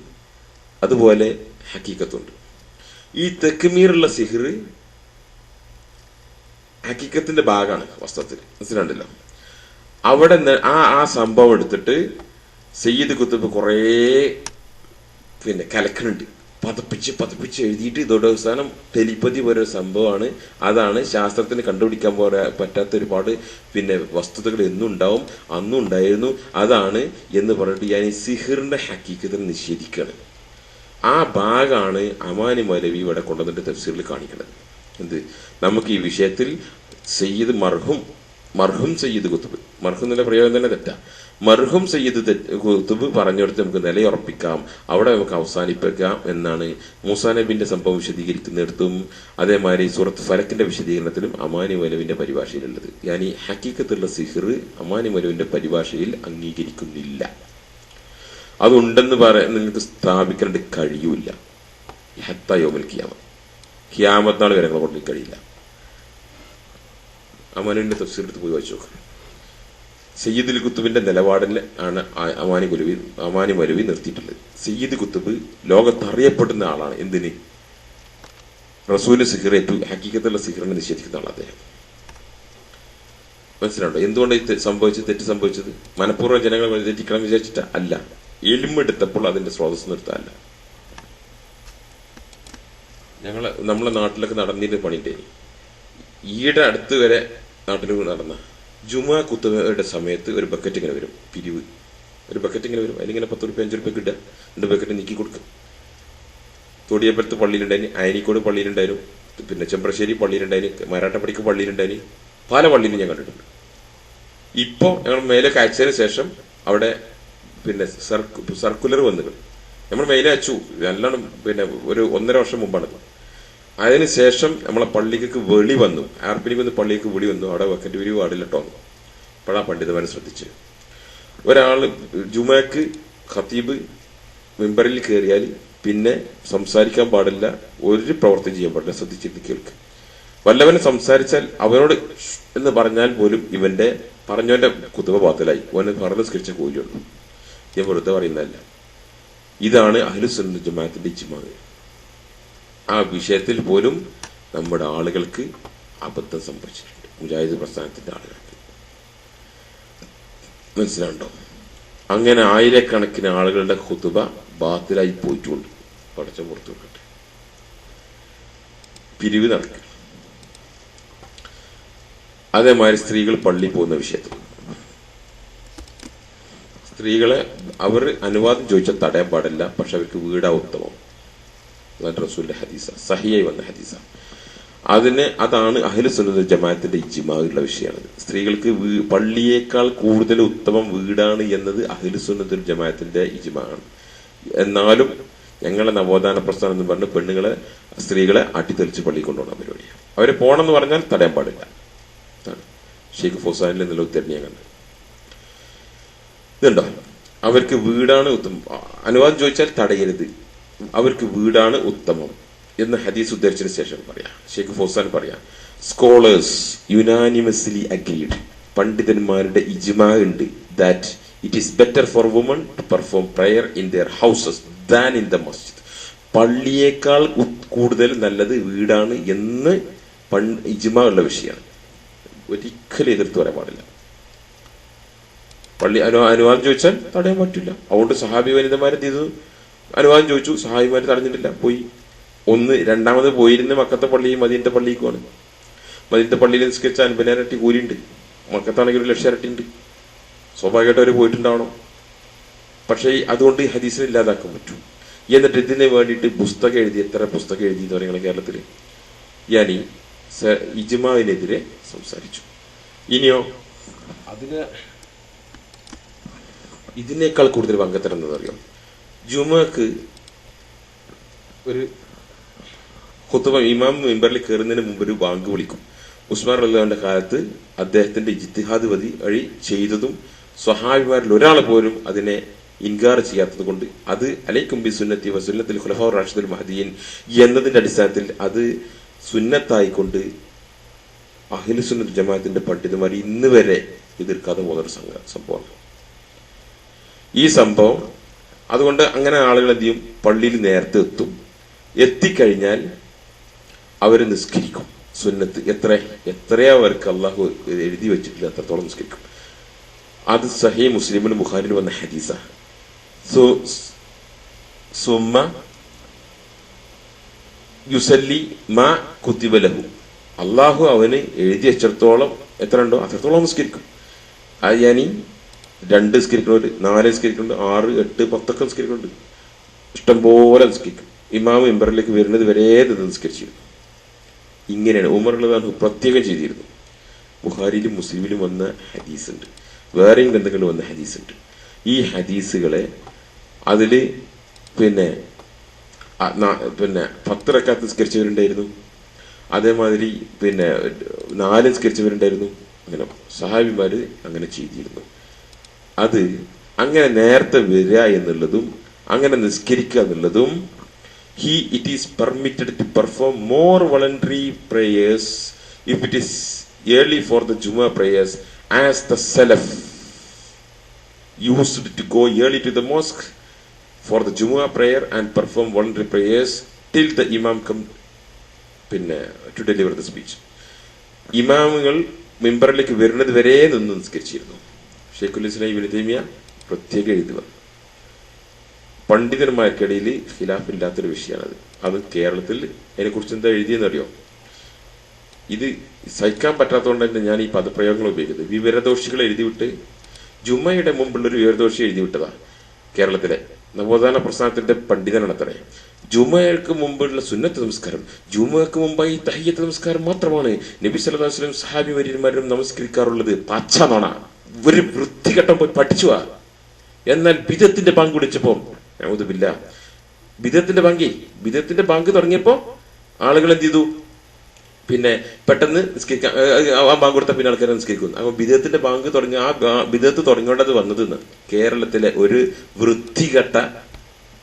അതുപോലെ ഹക്കീക്കത്തുണ്ട്. ഈ തെക്കുമീറുള്ള സിഹിർ ഹക്കീക്കത്തിന്റെ ഭാഗമാണ് വാസ്തവത്തിൽ, മനസ്സിലാണ്ടല്ലോ. അവിടെ ആ സംഭവം എടുത്തിട്ട് സയ്യിദ് കുത്തുബ് കുറേ പിന്നെ കലക്കനുണ്ട്, പതപ്പിച്ച് എഴുതിയിട്ട് ഇതോടെ അവസാനം ടെലിപ്പതി പോലെ സംഭവമാണ്. അതാണ് ശാസ്ത്രത്തിന് കണ്ടുപിടിക്കാൻ പറ്റാത്ത ഒരുപാട് പിന്നെ വസ്തുതകൾ എന്നും ഉണ്ടാവും, അന്നും ഉണ്ടായിരുന്നു, അതാണ് എന്ന് പറഞ്ഞിട്ട് ഞാൻ ഈ സിഹിറിന്റെ ഹക്കീക്കത്തിനെ നിഷേധിക്കുകയാണ്. ആ ഭാഗമാണ് അമാനി മൗലവി ഇവിടെ കൊണ്ടുവന്നിട്ട് തഫ്സീറിൽ കാണിക്കുന്നത്. എന്ത്, നമുക്ക് ഈ വിഷയത്തിൽ സയ്യിദ് മർഹും സയ്യിദ് കുത്തുബ്, മർഹും എന്നുള്ള പ്രയോഗം തന്നെ തെറ്റാ, മർഹും സയ്യിദ് കുത്തുബ് പറഞ്ഞെടുത്ത് നമുക്ക് നിലയുറപ്പിക്കാം, അവിടെ നമുക്ക് അവസാനിപ്പിക്കാം എന്നാണ് മൂസാ നബിന്റെ സംഭവം വിശദീകരിക്കുന്നിടത്തും അതേമാതിരി സൂറത്ത് ഫലക്കിന്റെ വിശദീകരണത്തിലും അമാനി മൗലവിന്റെ പരിഭാഷയിലുള്ളത്. ഞാൻ ഈ ഹക്കീക്കത്തുള്ള സിഹിർ അമാനി മൗലവിന്റെ പരിഭാഷയിൽ അംഗീകരിക്കുന്നില്ല. അതുണ്ടെന്ന് നിങ്ങൾക്ക് സ്ഥാപിക്കേണ്ട കഴിയൂല. ഹത്താ യൗമുൽ ഖിയാമ, ഖിയാമത്ത് നാൾ വരെ നിങ്ങളെ കൊണ്ട് കഴിയില്ല. അമാനുവിന്റെ തഫ്സീർ എടുത്ത് പോയി വായിച്ചു നോക്കുക. സയ്യിദുൽ കുത്തുബിന്റെ നിലപാടിൽ ആണ് അമാനി മൗലവി നിർത്തിയിട്ടുള്ളത്. സയ്യിദ് കുത്തുബ് ലോകത്തറിയപ്പെടുന്ന ആളാണ്. എന്തിന്? റസൂല് സിഹിർ ഏറ്റു ഹക്കീക്കത്തുള്ള സിഹിറിനെ നിഷേധിക്കുന്ന ആളാണ് അദ്ദേഹം. മനസ്സിലുണ്ടോ എന്തുകൊണ്ട് തെറ്റ് സംഭവിച്ചത്? മനഃപൂർവ്വം ജനങ്ങൾ തെറ്റിക്കണം വിചാരിച്ചിട്ട് അല്ല, എളിമെടുത്തപ്പോൾ അതിന്റെ സ്രോതസ് നിർത്താനല്ല. നമ്മളെ നാട്ടിലൊക്കെ നടന്നിട്ട് പണിന്റെ ഈയുടെ അടുത്ത് വരെ നാട്ടിൽ നടന്ന ജുമാ കുത്തുബയുടെ സമയത്ത് ഒരു ബക്കറ്റ് ഇങ്ങനെ വരും, പിരിവ്, ഒരു ബക്കറ്റ് ഇങ്ങനെ വരും, അതിലിങ്ങനെ 10 രൂപ 5 രൂപ കിട്ടുക, 2 ബക്കറ്റ് നീക്കി കൊടുക്കും. തൊടിയപ്പുറത്ത് പള്ളിയിലുണ്ടായിന്, അയനിക്കോട് പള്ളിയിലുണ്ടായിരുന്നു, പിന്നെ ചെമ്പ്രശ്ശേരി പള്ളിയിലുണ്ടായിന്, മരാട്ടപ്പടിക്ക് പള്ളിയിലുണ്ടായിന്, പല പള്ളിയിലും ഞാൻ കണ്ടിട്ടുണ്ട്. ഇപ്പോ ഞങ്ങൾ മേലേക്ക് അയച്ചതിന് ശേഷം അവിടെ പിന്നെ സർക്കുലർ വന്നു, നമ്മൾ മെയിലെ അയച്ചു, നല്ലോണം പിന്നെ ഒരു 1.5 വർഷം മുമ്പാണ്. അതിനുശേഷം നമ്മളെ പള്ളിക്ക് വെളി വന്നു, ആർപ്പിനിക്ക് പള്ളിക്ക് വെളി വന്നു, അവിടെ വെക്കറ്റ് പിരിവ് പാടില്ലട്ടോ. അപ്പോഴാ പണ്ഡിതന്മാരെ ശ്രദ്ധിച്ച്, ഒരാള് ജുമാക്ക് ഖത്തീബ് മിമ്പറിൽ കയറിയാൽ പിന്നെ സംസാരിക്കാൻ പാടില്ല, ഒരു പ്രവർത്തനം ചെയ്യാൻ പാടില്ല. ശ്രദ്ധിച്ചിട്ട് കേൾക്ക്. വല്ലവനെ സംസാരിച്ചാൽ അവനോട് എന്ന് പറഞ്ഞാൽ പോലും ഇവന്റെ പറഞ്ഞവന്റെ കുത്തുബ ബാത്തിലായി, അവന് പറഞ്ഞ സ്കരിച്ച കൂലിയുള്ളൂ. ഞാൻ വെറുതെ പറയുന്നതല്ല. ഇതാണ് അഹ്ലുസുന്നത്ത് ജമാഅത്തിന്റെ ഇജ്മാ. ആ വിഷയത്തിൽ പോലും നമ്മുടെ ആളുകൾക്ക് അബദ്ധം സംഭവിച്ചിട്ടുണ്ട്, മുജാഹിദ് പ്രസ്ഥാനത്തിന്റെ ആളുകൾക്ക്. മനസ്സിലാണ്ടോ? അങ്ങനെ ആയിരക്കണക്കിന് ആളുകളുടെ ഖുതുബ ബാത്തിലായി പോയിട്ടുണ്ട്. പടച്ച പുറത്തു കൊടുക്കട്ടെ. പിരിവ് നടക്കുക. അതേമാതിരി സ്ത്രീകൾ പള്ളി പോകുന്ന വിഷയത്തിൽ സ്ത്രീകളെ അവർ അനുവാദം ചോദിച്ചാൽ തടയാൻ പാടില്ല, പക്ഷെ അവർക്ക് വീടാ ഉത്തമം. റസൂലിന്റെ ഹദീസ, സഹിയായി വന്ന ഹദീസ. അതാണ് അഹ്ലുസുന്നത്ത് ജമാഅത്തിന്റെ ഇജ്മാഉള്ള വിഷയമാണ്. സ്ത്രീകൾക്ക് പള്ളിയേക്കാൾ കൂടുതൽ ഉത്തമം വീടാണ് എന്നത് അഹ്ലുസുന്നത്തുൽ ജമാഅത്തിന്റെ ഇജ്മാഅാണ്. എന്നാലും ഞങ്ങളെ നവോത്ഥാന പ്രസ്ഥാനം എന്ന് പറഞ്ഞ് സ്ത്രീകളെ അട്ടിത്തെളിച്ച് പള്ളി കൊണ്ടുപോകണം പരിപാടിയാണ്. അവര് പോകണമെന്ന് പറഞ്ഞാൽ തടയാൻ പാടില്ല. ഷെയ്ഖ് ഫൗസാനിൽ എന്നുള്ള ഉത്തരവ് ഞാൻ കണ്ടത് ഇതുണ്ടോ. അവർക്ക് വീടാണ് ഉത്തമം, അനുവാദം ചോദിച്ചാൽ തടയരുത്, അവർക്ക് വീടാണ് ഉത്തമം എന്ന് ഹദീസ് ഉദ്ധരിച്ചതിന് ശേഷം പറയാം. ഷെയ്ഖ് ഫൗസാൻ പറയാം, സ്കോളേഴ്സ് യുനാനിമസ്ലി അഗ്രീഡ്, പണ്ഡിതന്മാരുടെ ഇജ്മാ ഉണ്ട്, that it is better for woman to perform prayer in their houses than in the മസ്ജിദ്. പള്ളിയേക്കാൾ കൂടുതൽ നല്ലത് വീടാണ് എന്ന് ഇജ്മാ ഉള്ള വിഷയമാണ്. ഒരിക്കലും എതിർത്ത് പറയാൻ പാടില്ല. പള്ളി അനുവാദം ചോദിച്ചാൽ തടയാൻ പറ്റില്ല. അതുകൊണ്ട് സഹാബി വനിതമാരെന്ത് ചെയ്തു? അനുവാദം ചോദിച്ചു, സഹായിമാര് തടഞ്ഞിട്ടില്ല, പോയി. രണ്ടാമത് പോയിരുന്ന മക്കത്തെ പള്ളിയും മദീനത്തെ പള്ളിക്കുമാണ്. മദീനത്തെ പള്ളിയിൽ നിസ്കരിച്ച 50,000 ഇരട്ടി കൂലിയുണ്ട്, മക്കത്താണെങ്കിൽ 1,00,000 ഇരട്ടി ഉണ്ട്. സ്വാഭാവികമായിട്ട് അവർ പോയിട്ടുണ്ടാവണം. പക്ഷേ അതുകൊണ്ട് ഹദീസിനെ ഇല്ലാതാക്കാൻ പറ്റും. എന്നിട്ട് ഇതിന് വേണ്ടിയിട്ട് പുസ്തകം എഴുതി, എത്ര പുസ്തകം എഴുതി എന്ന് പറയുന്നത് കേരളത്തിൽ. ഞാനീ ഇജ്മാവിനെതിരെ സംസാരിച്ചു. ഇനിയോ ഇതിനേക്കാൾ കൂടുതൽ പങ്കെടുത്തരം എന്നറിയാം. ജുമക്ക് ഒരു ഖുതുബ ഇമാം മിമ്പറിൽ കയറുന്നതിന് മുമ്പ് ഒരു ബാങ്ക് വിളിക്കും. ഉസ്മാൻ റളിയല്ലാഹുവിന്റെ കാലത്ത് അദ്ദേഹത്തിന്റെ ഇജ്തിഹാദ് വഴി ചെയ്തതും സ്വഹാബിമാരിൽ ഒരാൾ പോലും അതിനെ ഇൻകാർ ചെയ്യാത്തത് കൊണ്ട് അത് അലൈക്കും ബി സുന്നത്തി വ സുന്നത്തിൽ ഖുലഫാഉർ റാഷിദുൽ മഹ്ദിയീൻ എന്നതിന്റെ അടിസ്ഥാനത്തിൽ അത് സുന്നത്തായിക്കൊണ്ട് അഹ്ലു സുന്നത്ത് ജമാഅത്തിന്റെ പണ്ഡിതന്മാർ ഇന്ന് വരെ എതിർക്കാതെ പോകുന്നൊരു സംഭവമാണ് ഈ സംഭവം. അതുകൊണ്ട് അങ്ങനെ ആളുകൾ എന്ത് ചെയ്യും? പള്ളിയിൽ നേരത്തെ എത്തും. എത്തിക്കഴിഞ്ഞാൽ അവര് നിസ്കരിക്കും. സുന്നത്ത് എത്രയോ അവർക്ക് അള്ളാഹു എഴുതി വെച്ചിട്ടില്ല അത്രത്തോളം നിസ്കരിക്കും. അത് സഹീഹ് മുസ്ലിമിലും ബുഖാരിലും വന്ന ഹദീസാ. സുമ്മ യുസല്ലി മാ കുത്തിബ ലഹു, അള്ളാഹു അവന് എഴുതി വെച്ചിടത്തോളം എത്ര ഉണ്ടോ അത്രത്തോളം നിസ്കരിക്കും. അത് ഞാനീ 2 നിസ്കരിക്കുന്നുണ്ട്, 4 നിസ്കരിക്കുന്നുണ്ട്, 6, 8, 10 നിസ്കരിക്കുന്നുണ്ട്. ഇഷ്ടംപോലെ നിസ്കരിക്കും. ഇമാം മിമ്പറിലേക്ക് വരുന്നത് വരെ നിസ്കരിച്ചിരുന്നു. ഇങ്ങനെയാണ് ഉമർ റളിയല്ലാഹു പ്രത്യേകം ചെയ്തിരുന്നു. ബുഖാരിയിലും മുസ്ലിമിലും വന്ന ഹദീസ് ഉണ്ട്, വേറെയും ഗ്രന്ഥങ്ങളിൽ വന്ന ഹദീസ് ഉണ്ട്. ഈ ഹദീസുകളെ അതില് പിന്നെ 10 റക്അത്ത് നിസ്കരിച്ചവരുണ്ടായിരുന്നു, അതേമാതിരി 4 നിസ്കരിച്ചവരുണ്ടായിരുന്നു. അങ്ങനെ സഹാബിമാര് അങ്ങനെ ചെയ്തിരുന്നു. അത് അങ്ങനെ നേരത്തെ വരിക എന്നുള്ളതും അങ്ങനെ നിസ്കരിക്കുക എന്നുള്ളതും it is permitted to perform more voluntary prayers if it is early for the Jummah prayers, as the Salaf used to go early to the mosque for the Jummah prayer and perform voluntary prayers till the Imam come to deliver the speech. ഇമാമുകൾ മിമ്പറിലേക്ക് വരുന്നത് വരെ നിന്ന് നിസ്കരിച്ചിരുന്നു. ഷെയ്ഖുൽ ഇസ്ലാം ഇബ്നു തൈമിയ പ്രത്യേകം എഴുതുക. പണ്ഡിതന്മാർക്കിടയിൽ ഖിലാഫില്ലാത്തൊരു വിഷയമാണത്. അത് കേരളത്തിൽ അതിനെക്കുറിച്ച് എന്താ എഴുതിയെന്നറിയോ? ഇത് സഹിക്കാൻ പറ്റാത്തതുകൊണ്ട് തന്നെ ഞാൻ ഈ പദപ്രയോഗങ്ങൾ ഉപയോഗിക്കുന്നത്. വിവരദോഷികൾ എഴുതിവിട്ട് ജുമ്മയുടെ മുമ്പുള്ളൊരു വിവരദോഷി എഴുതിവിട്ടതാ. കേരളത്തിലെ നവോത്ഥാന പ്രസ്ഥാനത്തിന്റെ പണ്ഡിതനാണത്രേ. ജുമയ്ക്ക് മുമ്പുള്ള സുന്നത്ത് നമസ്കാരം, ജുമയ്ക്ക് മുമ്പായി തഹിയ്യത്ത് നമസ്കാരം മാത്രമാണ് നബി സല്ലല്ലാഹു അലൈഹി വസല്ലം സഹാബി വര്യന്മാരും നമസ്കരിക്കാറുള്ളത്. പച്ചനോണ, ഒരു വൃത്തികെട്ടം പോയി പഠിച്ചുവാ. എന്നാൽ ബിദത്തിന്റെ ബാങ്ക് വിളിച്ചപ്പോ നഊദുബില്ലാ, ബിദത്തിന്റെ ബാങ്ക് തുടങ്ങിയപ്പോ ആളുകൾ എന്ത് ചെയ്തു? പെട്ടെന്ന് നിസ്കരിക്കാൻ ആ ബാങ്ക് കൊടുത്ത പിന്നെ ആൾക്കാരെ നിസ്കരിക്കുന്നു. അപ്പൊ ബിദത്തിന്റെ ബാങ്ക് തുടങ്ങി ആ ബിദത്ത് തുടങ്ങേണ്ടത് വന്നതെന്ന് കേരളത്തിലെ ഒരു വൃത്തികെട്ട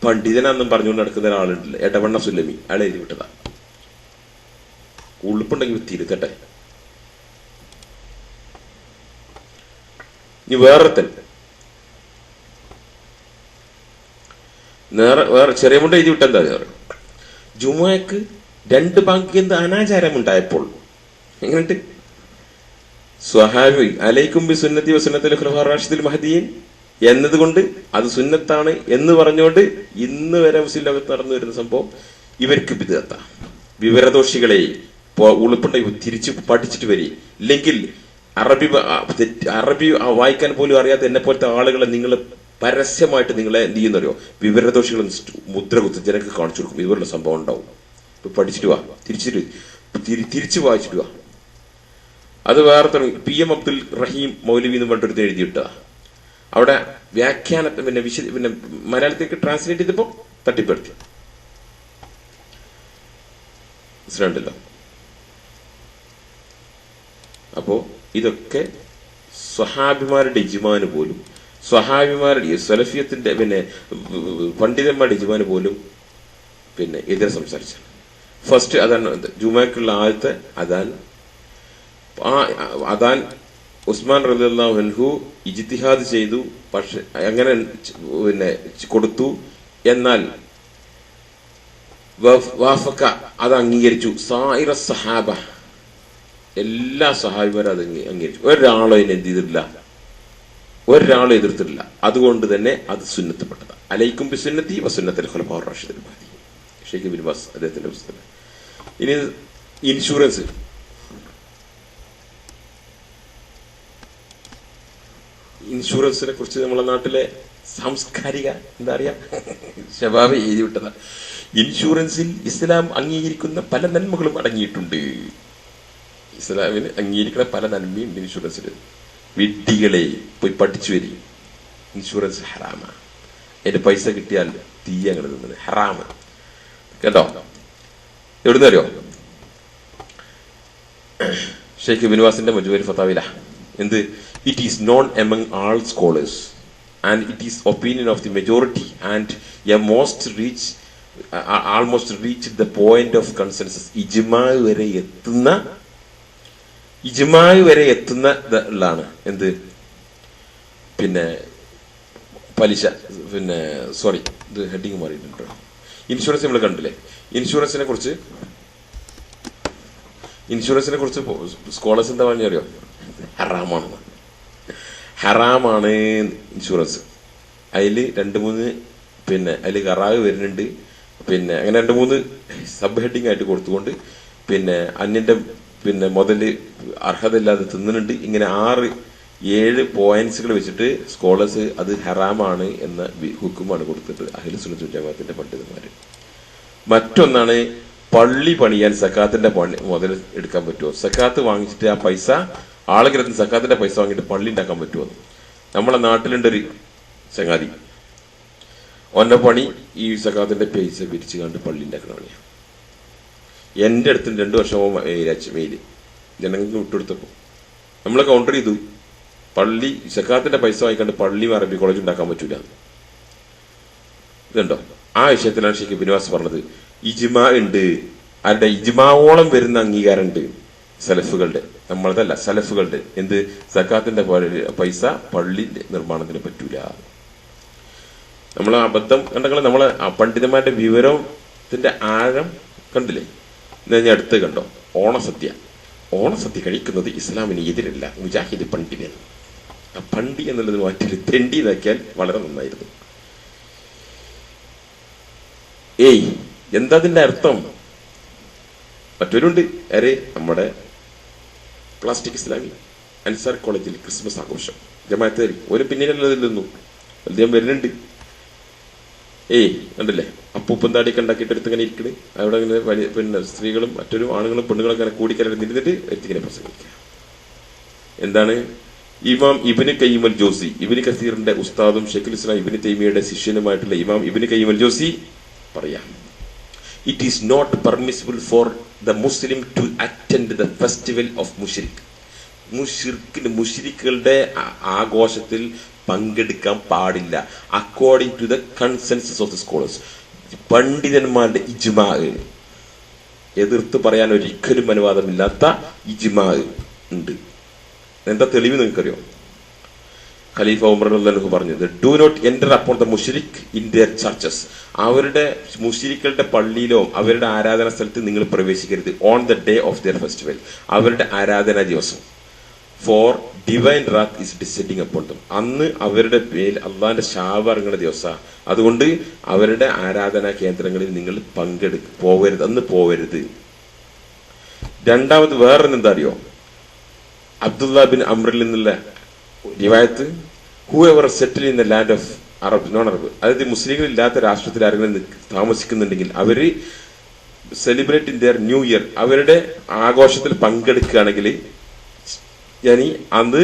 പണ്ഡിതനാന്നും പറഞ്ഞുകൊണ്ട് നടക്കുന്ന ഒരാളുണ്ടല്ലോ, എടവണ്ണ സുല്ലമി, അയാൾ എഴുതി വിട്ടതാ. ഉളുപ്പുണ്ടെങ്കിൽ തിരുത്തട്ടെ. ഇനി വേറെ ചെറിയ മുണ്ട എഴുതി വിട്ടെന്താ ജുമുഅക്ക് 2 ബാങ്ക് എന്ത് അനാചാരമുണ്ടായപ്പോൾ എങ്ങനെയുണ്ട്? സ്വഹാബി അലൈക്കും ബി സുന്നത്തി വ സുന്നത്തിൽ ഖുലഫാഉർ റാഷിദുൽ മഹ്ദിയീൻ എന്നതുകൊണ്ട് അത് സുന്നത്താണ് എന്ന് പറഞ്ഞുകൊണ്ട് ഇന്ന് വരെ മുസ്ലിം ലോകത്ത് നടന്നു വരുന്ന സംഭവം ഇവർക്ക് ബിദ്അത്ത. വിവരദോഷികളെ ഉളുപ്പുണ്ടെങ്കിൽ തിരിച്ച് പഠിച്ചിട്ട് വരി. ഇല്ലെങ്കിൽ അറബി വായിക്കാൻ പോലും അറിയാത്ത എന്നെ പോലത്തെ ആളുകളെ നിങ്ങൾ പരസ്യമായിട്ട് നിങ്ങളെ എന്ത് ചെയ്യുന്നറിയോ? വിവരദോഷികൾ മുദ്ര കുത്തി ജനങ്ങൾക്ക് കാണിച്ചു കൊടുക്കും. ഇവരുടെ സംഭവം ഉണ്ടാവും. ഇപ്പൊ പഠിച്ചിട്ട് വാ, തിരിച്ചു വായിച്ചിട്ട് വാ. അത് വേറെ തുടങ്ങി. PM അബ്ദുൽ റഹീം മൗലവി എന്ന് പറഞ്ഞിട്ട് എഴുതിയിട്ടാ. അവിടെ വ്യാഖ്യാനത്തെ മലയാളത്തേക്ക് ട്രാൻസ്ലേറ്റ് ചെയ്തപ്പോ തട്ടിപ്പെടുത്തി. മനസ്സിലുണ്ടല്ലോ. അപ്പോ ഇതൊക്കെ സ്വഹാബിമാരുടെ ഇജ്മാന് പോലും, സ്വഹാബിമാരുടെ സലഫിയത്തിന്റെ പണ്ഡിതന്മാരുടെ ഇജ്മാന് പോലും എതിരെ സംസാരിച്ചു. ഫസ്റ്റ് അതാണ് ജുമയ്ക്കുള്ള ആദ്യത്തെ അതാൻ ഉസ്മാൻ റളിയല്ലാഹു അൻഹു ഇജ്തിഹാദ് ചെയ്തു. പക്ഷെ അങ്ങനെ കൊടുത്തു. എന്നാൽ വാഫക അത് അംഗീകരിച്ചു. സായിറ സഹാബ, എല്ലാ സഹാബിമാരും അത് അംഗീകരിച്ചു. ഒരാളും അതിനെ എന്ത് ചെയ്തിട്ടില്ല, ഒരാളും എതിർത്തിട്ടില്ല. അതുകൊണ്ട് തന്നെ അത് സുന്നത്തപ്പെട്ടത്. അലൈക്കും ബി സുന്നത്തി വ സുന്നത്തിൽ ഖുലഫാഉർ റാഷിദുൽ മഹ്ദിയീൻ, ഷെയ്ഖ് ഇബ്നു ബാസ് അദ്ദേഹത്തിന്റെ പുസ്തകം. ഇനി ഇൻഷുറൻസ്. ഇൻഷുറൻസിനെ കുറിച്ച് നമ്മളെ നാട്ടിലെ സാംസ്കാരിക എന്താ പറയാ ശബാബ് എഴുതി വിട്ടതാണ്. ഇൻഷുറൻസിൽ ഇസ്ലാം അംഗീകരിക്കുന്ന പല നന്മകളും അടങ്ങിയിട്ടുണ്ട്. ഇസ്ലാമിന് അംഗീകരിക്കുന്ന പല നന്മയും ഇൻഷുറൻസിൽ. വിഡ്ഢികളെ പോയി പഠിച്ചു വരി. ഇൻഷുറൻസ് ഹറാമാണ്. അതിന്റെ പൈസ കിട്ടിയാൽ തീ അങ്ങനെ നിന്നത് ഹറാമ്. കേട്ടോ? എവിടുന്ന് അറിയോ? ഷെയ്ഖ് ബിൻവാസിന്റെ മജ്മൂഉൽ ഫതാവില എന്ത്, it is known among all scholars and it is opinion of the majority and almost reach the point of consensus. ഇജ്മാഅ് വരെ എത്തുന്നതാണ് എന്ത്, പിന്നെ പലിശ, പിന്നെ സോറി ഇത് ഹെഡിങ് മാറിയിട്ടുണ്ടോ, ഇൻഷുറൻസ് നമ്മൾ കണ്ടില്ലേ? ഇൻഷുറൻസിനെ കുറിച്ച് സ്കോളേഴ്സ് എന്താ പറഞ്ഞറിയോ? ഹറാമാണ് ഇൻഷുറൻസ്. അതിൽ 2-3 പിന്നെ അതിൽ കറാവ് വരുന്നുണ്ട്. പിന്നെ അങ്ങനെ 2-3 സബ് ഹെഡിങ് ആയിട്ട് കൊടുത്തുകൊണ്ട് പിന്നെ അന്യന്റെ പിന്നെ മുതല് അർഹതയില്ലാതെ തിന്നുന്നുണ്ട്. ഇങ്ങനെ 6-7 പോയിന്റ്സുകൾ വെച്ചിട്ട് സ്കോളേഴ്സ് അത് ഹറാമാണ് എന്ന ഹുക്കുമാണ് കൊടുത്തിട്ട് അഹ്ലു സുന്നത്ത് വൽ ജമാഅത്തിന്റെ പണ്ഡിതന്മാര്. മറ്റൊന്നാണ് പള്ളി പണിയാൻ സക്കാത്തിന്റെ മുതൽ എടുക്കാൻ പറ്റുമോ? സക്കാത്ത് വാങ്ങിച്ചിട്ട് ആ പൈസ ആളുകളെന്ന് സക്കാത്തിന്റെ പൈസ വാങ്ങിയിട്ട് പള്ളി ഉണ്ടാക്കാൻ പറ്റുമോ? നമ്മളെ നാട്ടിലുണ്ടൊരു ചങ്ങാതി, ഓന്റെ പണി ഈ സക്കാത്തിന്റെ പൈസ പിരിച്ചു കണ്ട് പള്ളി ഉണ്ടാക്കണ പണിയാണ്. എന്റെ അടുത്ത് 2 വർഷം മെയില് ജനങ്ങൾക്ക് വിട്ടുകൊടുത്തപ്പോ നമ്മളെ കൗണ്ടർ ചെയ്തു, പള്ളി സക്കാത്തിന്റെ പൈസ വാങ്ങിക്കാണ്ട് പള്ളി അറബി കോളേജ് ഉണ്ടാക്കാൻ പറ്റൂല. ഇതുണ്ടോ? ആ വിഷയത്തിലാണ് ഷെയ്ഖ് ബിൻവാസ് പറഞ്ഞത് ഇജ്മാ ഉണ്ട്. ആരുടെ? ഇജ്മാവോളം വരുന്ന അംഗീകാരം ഉണ്ട് സലഫുകളുടെ, നമ്മളതല്ല സലഫുകളുടെ. എന്ത്? സക്കാത്തിന്റെ പൈസ പള്ളി നിർമ്മാണത്തിന് പറ്റൂല. നമ്മളെ അബദ്ധം കണ്ടെങ്കിൽ നമ്മളെ പണ്ഡിതന്മാരുടെ വിവരത്തിന്റെ ആഴം കണ്ടില്ലേ? ഞാൻ അടുത്ത് കണ്ടോ, ഓണസദ്യ കഴിക്കുന്നത് ഇസ്ലാമിന് എതിരല്ല, മുജാഹിദ് പണ്ഡിതൻ. ആ പണ്ടി എന്നുള്ളത് മാറ്റി തെണ്ടി ഇതാക്കിയാൽ വളരെ നന്നായിരുന്നു. എന്താ അതിന്റെ അർത്ഥം? മറ്റൊരുണ്ട്, നമ്മുടെ പ്ലാസ്റ്റിക് ഇസ്ലാമി അൻസാർ കോളേജിൽ ക്രിസ്മസ് ആഘോഷം ജമാഅത്ത് ഒരു പിന്നിലല്ലതിൽ നിന്നു അദ്ദേഹം വരുന്നുണ്ട്. കണ്ടില്ലേ, അപ്പൂപ്പൻ താടിയൊക്കെ ഉണ്ടാക്കിയിട്ട് എടുത്ത് ഇങ്ങനെ ഇരിക്കണ്. അവിടെ ഇങ്ങനെ പിന്നെ സ്ത്രീകളും മറ്റൊരു ആണുങ്ങളും പെണ്ണുങ്ങളൊക്കെ അങ്ങനെ കൂടിക്കലർ നിന്നിട്ട് എടുത്തിങ്ങനെ പ്രസംഗിക്കുക. എന്താണ്? ഇമാം ഇബ്നു ഖയ്യിം അൽ ജൗസി, ഇബ്നു കസീറിന്റെ ഉസ്താദും ഷെയ്ഖുൽ ഇസ്ലാം ഇബ്നു തൈമിയയുടെ ശിഷ്യനുമായിട്ടുള്ള ഇമാം ഇബ്നു ഖയ്യിം അൽ ജൗസി പറയാം, it is not permissible for the Muslim to attend the festival of മുശ്രിക്കുകളുടെ ആഘോഷത്തിൽ പങ്കെടുക്കാൻ പാടില്ല. According to the consensus of the scholars, പണ്ഡിതന്മാരുടെ ഇജ്മാ, എതിർത്ത് പറയാൻ ഒരിക്കലും അനുവാദമില്ലാത്ത ഇജ്മാ ഉണ്ട്. എന്താ തെളിവ് നിങ്ങൾക്കറിയോ? ഖലീഫ ഉമർ റളിയല്ലാഹു പറഞ്ഞത്, do not enter upon the മുശ്രിക് ഇൻ ദിയർ ചർച്ചസ്, അവരുടെ മുശ്രിക്കുകളുടെ പള്ളിയിലോ അവരുടെ ആരാധനാ സ്ഥലത്ത് നിങ്ങൾ പ്രവേശിക്കരുത്. On the day of their festival, അവരുടെ ആരാധനാ ദിവസം. For divine wrath is descending upon them, അന്ന് അവരുടെ മേൽ അള്ളാന്റെ ശാപം ഇറങ്ങുന്ന ദിവസമാണ്. അതുകൊണ്ട് അവരുടെ ആരാധനാ കേന്ദ്രങ്ങളിൽ നിങ്ങൾ പോവരുത്, അന്ന് പോവരുത്. രണ്ടാമത് വേറെന്താ അറിയോ? അബ്ദുല്ല ബിൻ അംറിൽ നിന്നുള്ള റിവായത്ത്, whoever settle in the land of Arab, non Arab, അതായത് മുസ്ലിങ്ങൾ ഇല്ലാത്ത രാഷ്ട്രത്തിൽ ആരെങ്കിലും താമസിക്കുന്നുണ്ടെങ്കിൽ അവര് celebrate in their new year, അവരുടെ ആഘോഷത്തിൽ പങ്കെടുക്കുകയാണെങ്കിൽ, അന്ന്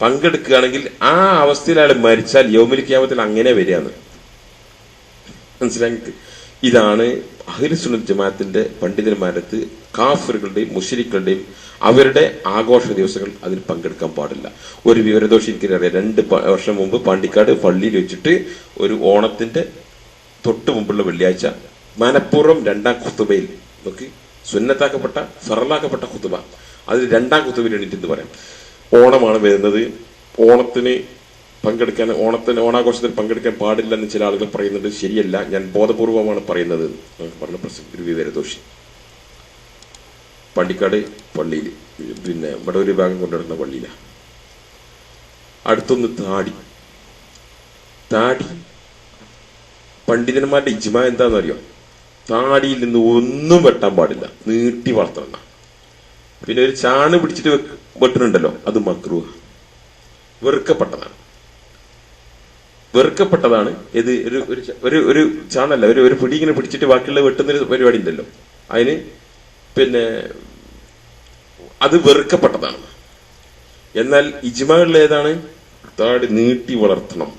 പങ്കെടുക്കുകയാണെങ്കിൽ ആ അവസ്ഥയിൽ അയാൾ മരിച്ചാൽ യൗമുൽ ഖിയാമത്തിൽ അങ്ങനെ വരികയാണ്. മനസ്സിലാക്കി? ഇതാണ് അഹ്ലു സുന്നത്ത് ജമാഅത്തിന്റെ പണ്ഡിതന്മാരത്ത് കാഫിറുകളുടെയും മുശ്രിക്കുകളുടെയും അവരുടെ ആഘോഷ ദിവസങ്ങൾ അതിൽ പങ്കെടുക്കാൻ പാടില്ല. ഒരു വിവരദോഷി എനിക്കറിയാം, 2 വർഷം മുമ്പ് പാണ്ടിക്കാട് പള്ളിയിൽ വെച്ചിട്ട് ഒരു ഓണത്തിന്റെ തൊട്ട് മുമ്പുള്ള വെള്ളിയാഴ്ച മനഃപൂർവ്വം 2ാം ഖുതുബയിൽ നോക്കി സുന്നത്താക്കപ്പെട്ട ഫറലാക്കപ്പെട്ട ഖുതുബ, അതിൽ 2ാം ഖുതുബയിൽ എണീറ്റെന്ന് പറയാം, ഓണമാണ് വരുന്നത്, ഓണത്തിന് ഓണാഘോഷത്തിൽ പങ്കെടുക്കാൻ പാടില്ല എന്ന് ചില ആളുകൾ പറയുന്നുണ്ട്. ശരിയല്ല, ഞാൻ ബോധപൂർവമാണ് പറയുന്നത് പറഞ്ഞ ഒരു വിവരദോഷി പാണ്ടിക്കാട് പള്ളിയിൽ, പിന്നെ വടൂര് ഭാഗം കൊണ്ടുവരുന്ന പള്ളിയിലാണ്. അടുത്തൊന്ന് താടി പണ്ഡിതന്മാരുടെ ഇജ്മാ എന്താന്ന് അറിയോ? താടിയിൽ നിന്ന് ഒന്നും വെട്ടാൻ പാടില്ല, നീട്ടി വളർത്തണം. പിന്നെ ഒരു ചാണ് പിടിച്ചിട്ട് വെട്ടുന്നുണ്ടല്ലോ, അത് മക്രൂഹ, വെറുക്കപ്പെട്ടതാണ്. ഇത് ഒരു ചാണല്ല, ഒരു പിടി ഇങ്ങനെ പിടിച്ചിട്ട് ബാക്കിയുള്ള വെട്ടുന്നൊരു പരിപാടി ഉണ്ടല്ലോ, അതിന് പിന്നെ അത് വെറുക്കപ്പെട്ടതാണ്. എന്നാൽ ഇജ്മാഉള്ള ഏതാണ്? താടി നീട്ടി വളർത്തണം,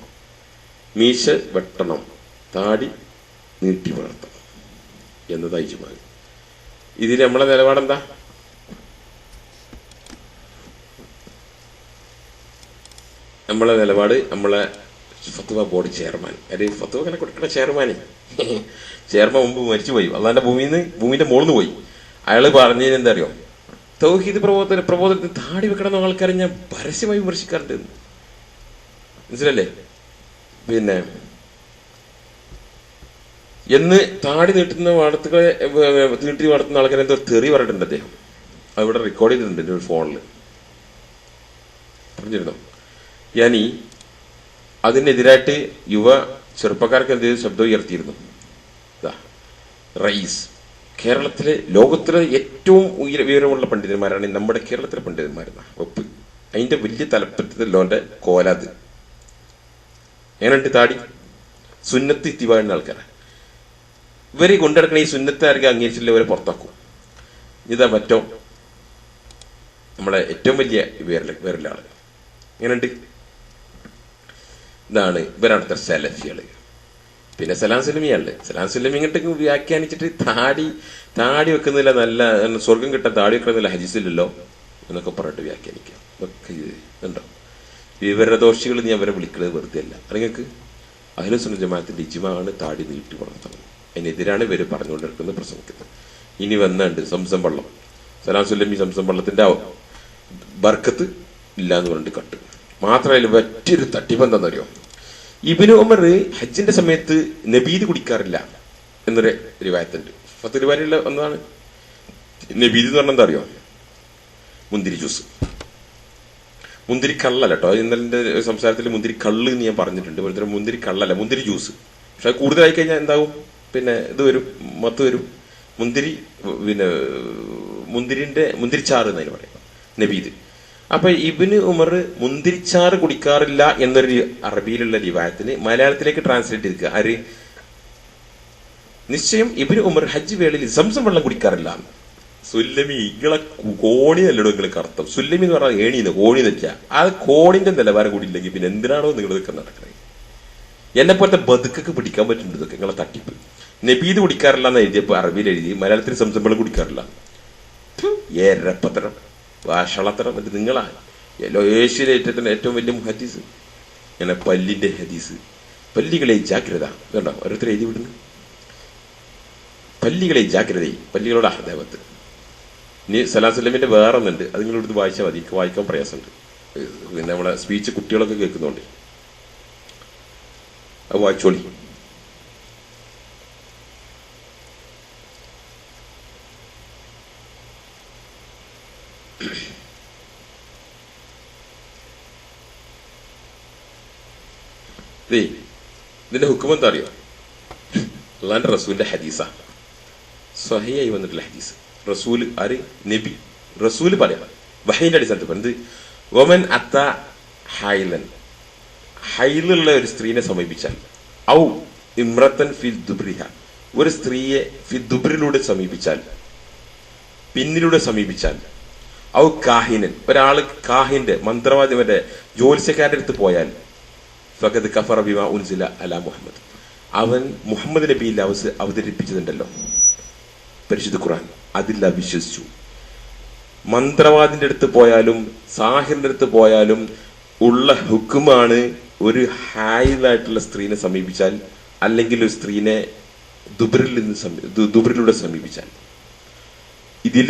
മീശ വെട്ടണം, താടി നീട്ടി വളർത്തണം. എന്നതായി ഇജ്മാ. ഇതിൽ നമ്മളെ നിലപാടെന്താ? നമ്മളെ നിലപാട് നമ്മളെ ഫത്വ ബോർഡ് ചെയർമാൻ, അതായത് ഫത്വ ഇങ്ങനെ കൊടുക്കണ ചെയർമാൻ മുമ്പ് മരിച്ചുപോയി, അള്ളാന്റെ ഭൂമിന്റെ മുകളിൽ പോയി. അയാള് പറഞ്ഞതിന് എന്താ അറിയോ, തൗഹീദ് പ്രബോധനത്തിന് താടി വെക്കണമെന്ന ആൾക്കാരെ ഞാൻ പരസ്യമായി വിമർശിക്കാറുണ്ട്. മനസ്സിലല്ലേ? പിന്നെ എന്ന് താടി നീട്ടി വളർത്തുന്ന ആൾക്കാരെ എന്തോ തെറി പറഞ്ഞിട്ടുണ്ട് അദ്ദേഹം. അതിവിടെ റെക്കോർഡ് ചെയ്തിട്ടുണ്ട് എൻ്റെ ഒരു ഫോണിൽ. പറഞ്ഞിരുന്നു. ഞാനീ അതിനെതിരായിട്ട് യുവ ചെറുപ്പക്കാർക്ക് എന്ത് ശബ്ദം ഉയർത്തിയിരുന്നു. റയീസ്, കേരളത്തിലെ ലോകത്തിലെ ഏറ്റവും ഉയരമുള്ള പണ്ഡിതന്മാരാണ് നമ്മുടെ കേരളത്തിലെ പണ്ഡിതന്മാരെന്ന ഒപ്പ്. അതിന്റെ വലിയ തലപ്പത്തിലോന്റെ കോലാത് എങ്ങനെയുണ്ട്? താടി സുന്നത്ത് ഇത്തിവാഴുന്ന ആൾക്കാരാണ് ഇവരെ കൊണ്ടുനടക്കണ. ഈ സുന്നത്ത് ആർക്കും അംഗീകരിച്ചില്ല, ഇവരെ പുറത്താക്കും. ഇതാ മറ്റോ നമ്മളെ ഏറ്റവും വലിയ വേറുള്ള ആള് എങ്ങനെയുണ്ട്? ഇതാണ് ഇവരടുത്ത സെലഫികള്. പിന്നെ സലാം സുല്ലമിയാള്. സലാം സുല്ലമി ഇങ്ങോട്ട് വ്യാഖ്യാനിച്ചിട്ട് താടി വെക്കുന്നില്ല, നല്ല സ്വർഗം കിട്ടാൻ താടി വെക്കുന്നില്ല, ഹദീസില്ലല്ലോ എന്നൊക്കെ പറഞ്ഞിട്ട് വ്യാഖ്യാനിക്കാം. ഒക്കെ ഇതുണ്ടോ? വിവരദോഷികൾ നീ അവരെ വിളിക്കുന്നത് വെറുതെ അല്ല. നിങ്ങൾക്ക് അഹ്ലുസ് സുന്നത്ത് ജമാഅത്തിന്റെ ഇജ്മാഅാണ് താടി നീട്ടി വളർത്തണം. അതിനെതിരാണ് ഇവര് പറഞ്ഞുകൊണ്ടിരിക്കുന്നത്, പ്രസംഗിക്കുന്നത്. ഇനി വന്നുണ്ട് സംസം വെള്ളം. സലാം സുല്ലമി സംസം വെള്ളത്തിന്റെ ബർക്കത്ത് ഇല്ല എന്ന് പറഞ്ഞിട്ട് കട്ട്. മാത്രമല്ല മറ്റൊരു തട്ടിപ്പെന്താണെന്നറിയോ, ഇബ്നു ഉമർ ഹജ്ജിന്റെ സമയത്ത് നബീദ് കുടിക്കാറില്ല എന്നൊരു റിവായത്തുണ്ട്. ഫത്തുൽ ബാരിയിലുള്ള ഒന്നാണ്. നബീദ് എന്ന് പറഞ്ഞാൽ എന്താ അറിയോ? മുന്തിരി ജ്യൂസ്. മുന്തിരി കള്ളല്ല കേട്ടോ. ഇന്നലെ സംസാരത്തിൽ മുന്തിരി കള്ള് എന്ന് ഞാൻ പറഞ്ഞിട്ടുണ്ട്. മുന്തിരി കള്ളല്ല, മുന്തിരി ജ്യൂസ്. പക്ഷെ കൂടുതലായി കഴിഞ്ഞാൽ എന്താവും? പിന്നെ ഇത് വരും, മത്ത് വരും. പിന്നെ മുന്തിരിച്ചാറ് എന്നതിന് പറയാം, നബീദ്. അപ്പൊ ഇബ്നു ഉമർ മുന്തിരിച്ചാറ് കുടിക്കാറില്ല എന്നൊരു അറബിയിലുള്ള റിവായത്തിന് മലയാളത്തിലേക്ക് ട്രാൻസ്ലേറ്റ് ചെയ്തിരിക്കുക. ആര്? നിശ്ചയം ഇബ്നു ഉമർ ഹജ്ജ് വേളയിൽ സംസം വെള്ളം കുടിക്കാറില്ല. സുല്ലമി ഇങ്ങളെ കോണി നല്ലടോ നിങ്ങളെ കറുത്തം. സുല്ലമി എന്ന് പറഞ്ഞാൽ ഏണിന്ന് കോണി തെറ്റാ. ആ കോണിന്റെ നിലവാരം കൂടി ഇല്ലെങ്കിൽ പിന്നെ എന്തിനാണോ നിങ്ങൾ ഇതൊക്കെ നടക്കുന്നത്? എന്നെ പോലത്തെ ബതുക്കൊക്കെ പിടിക്കാൻ പറ്റുന്നുണ്ട് ഇതൊക്കെ നിങ്ങളെ തട്ടിപ്പ്. നബീദ് കുടിക്കാറില്ല എന്ന് എഴുതിയപ്പോ അറബിയിൽ എഴുതി, മലയാളത്തിൽ സംസം വെള്ളം കുടിക്കാറില്ല. ഏരപ്പത്തരം ഭാഷളത്തരം. എന്നിട്ട് നിങ്ങളാണ് ഏഷ്യയിലെ ഏറ്റവും വലിയ ഹദീസ്, ഇങ്ങനെ പല്ലിന്റെ ഹദീസ്. പല്ലികളെ ജാഗ്രത കണ്ടോ ഓരോരുത്തർ എഴുതി വിടുന്നു. പല്ലികളെ ജാഗ്രത, പല്ലികളുടെ അഹദേവത്ത്. ഇനി സലാം സുല്ലമിന്റെ വേറെ ഒന്നുണ്ട്, അത് നിങ്ങൾ ഇവിടുന്ന് വായിച്ചാൽ മതി. വായിക്കാൻ പ്രയാസമുണ്ട്. പിന്നെ നമ്മളെ സ്പീച്ച് കുട്ടികളൊക്കെ കേൾക്കുന്നുണ്ട്, അത് വായിച്ചോളി. ഇതിന്റെ ഹുക്കം എന്താ അറിയോ? അള്ളാന്റെ റസൂലിന്റെ ഹദീസാ, സ്വഹീഹായി വന്നിട്ടുള്ള ഹദീസ്. റസൂൽ ആര്? നബി. റസൂല് പറയാം വഹീന്റെ അടിസ്ഥാനത്തിൽ പറഞ്ഞത്, വമൻ അത്ത ഹൈലൻ, ഹൈലുള്ള ഒരു സ്ത്രീനെ സമീപിച്ചാൽ, ഔ ഇമ്രത്തൻ ഫി ദുബ്രിഹ, ഒരു സ്ത്രീയെ ഫി ദുബ്രിലൂടെ സമീപിച്ചാൽ, പിന്നിലൂടെ സമീപിച്ചാൽ, ഔ കാഹിനൻ, ഒരാള് കാഹിന്റെ മന്ത്രവാദി മറ്റേ ജ്യോത്സ്യക്കാരുടെ അടുത്ത് പോയാൽ, ഫഖദ് കഫറ ബിമാ ഉൻസില അലാ മുഹമ്മദ്, അവൻ മുഹമ്മദ് നബിയിൽ അവതരിപ്പിച്ചതുണ്ടല്ലോ പരിശുദ്ധ ഖുർആൻ, അതിൽ അവിശ്വസിച്ചു. മന്ത്രവാദിന്റെ അടുത്ത് പോയാലും സാഹിറിന്റെ അടുത്ത് പോയാലും ഉള്ള ഹുക്കുമാണ് ഒരു ഹായിലായിട്ടുള്ള സ്ത്രീനെ സമീപിച്ചാൽ, അല്ലെങ്കിൽ ഒരു സ്ത്രീനെ ദുബറിലൂടെ സമീപിച്ചാൽ, ഇതിൽ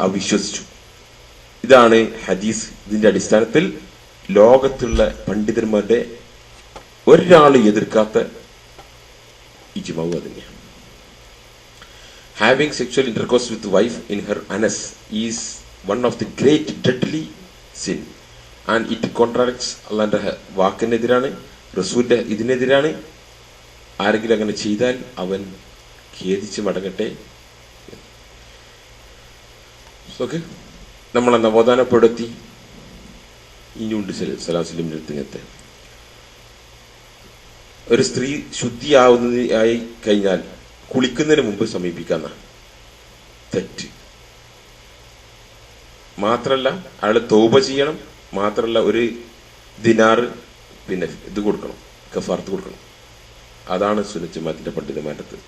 അവിശ്വസിച്ചു. ഇതാണ് ഹദീസ്. ഇതിന്റെ അടിസ്ഥാനത്തിൽ ലോകത്തുള്ള പണ്ഡിതന്മാരുടെ ഒരാൾ എതിർക്കാത്ത ഇജ്മാഉ തന്നെയാണ്. Having sexual intercourse with wife in her anus is one of the great deadly sin and it contradicts അള്ളാന്റെ വാക്കിനെതിരാണ്, റസൂലിന്റെ ഇതിനെതിരാണ്. ആരെങ്കിലും അങ്ങനെ ചെയ്താൽ അവൻ ഖേദിച്ച് മടങ്ങട്ടെ. ഓക്കെ, നമ്മളെ നവോത്ഥാനപ്പെടുത്തി. ഇനിയുണ്ട് സലാം സുല്ലമിന്റെ അടുത്ത് ഒരു സ്ത്രീ ശുദ്ധിയാവുന്നതായി കഴിഞ്ഞാൽ കുളിക്കുന്നതിന് മുമ്പ് സമീപിക്കാന്ന തെറ്റ്. മാത്രല്ല അയാൾ തൗബ ചെയ്യണം. മാത്രല്ല ഒരു ദിനാറ് പിന്നെ ഇത് കൊടുക്കണം, കഫാറത്ത് കൊടുക്കണം. അതാണ് സുന്നത്ത് ജമാഅത്തിന്റെ പണ്ഡിതന്മാരുടെ ഉള്ളത്.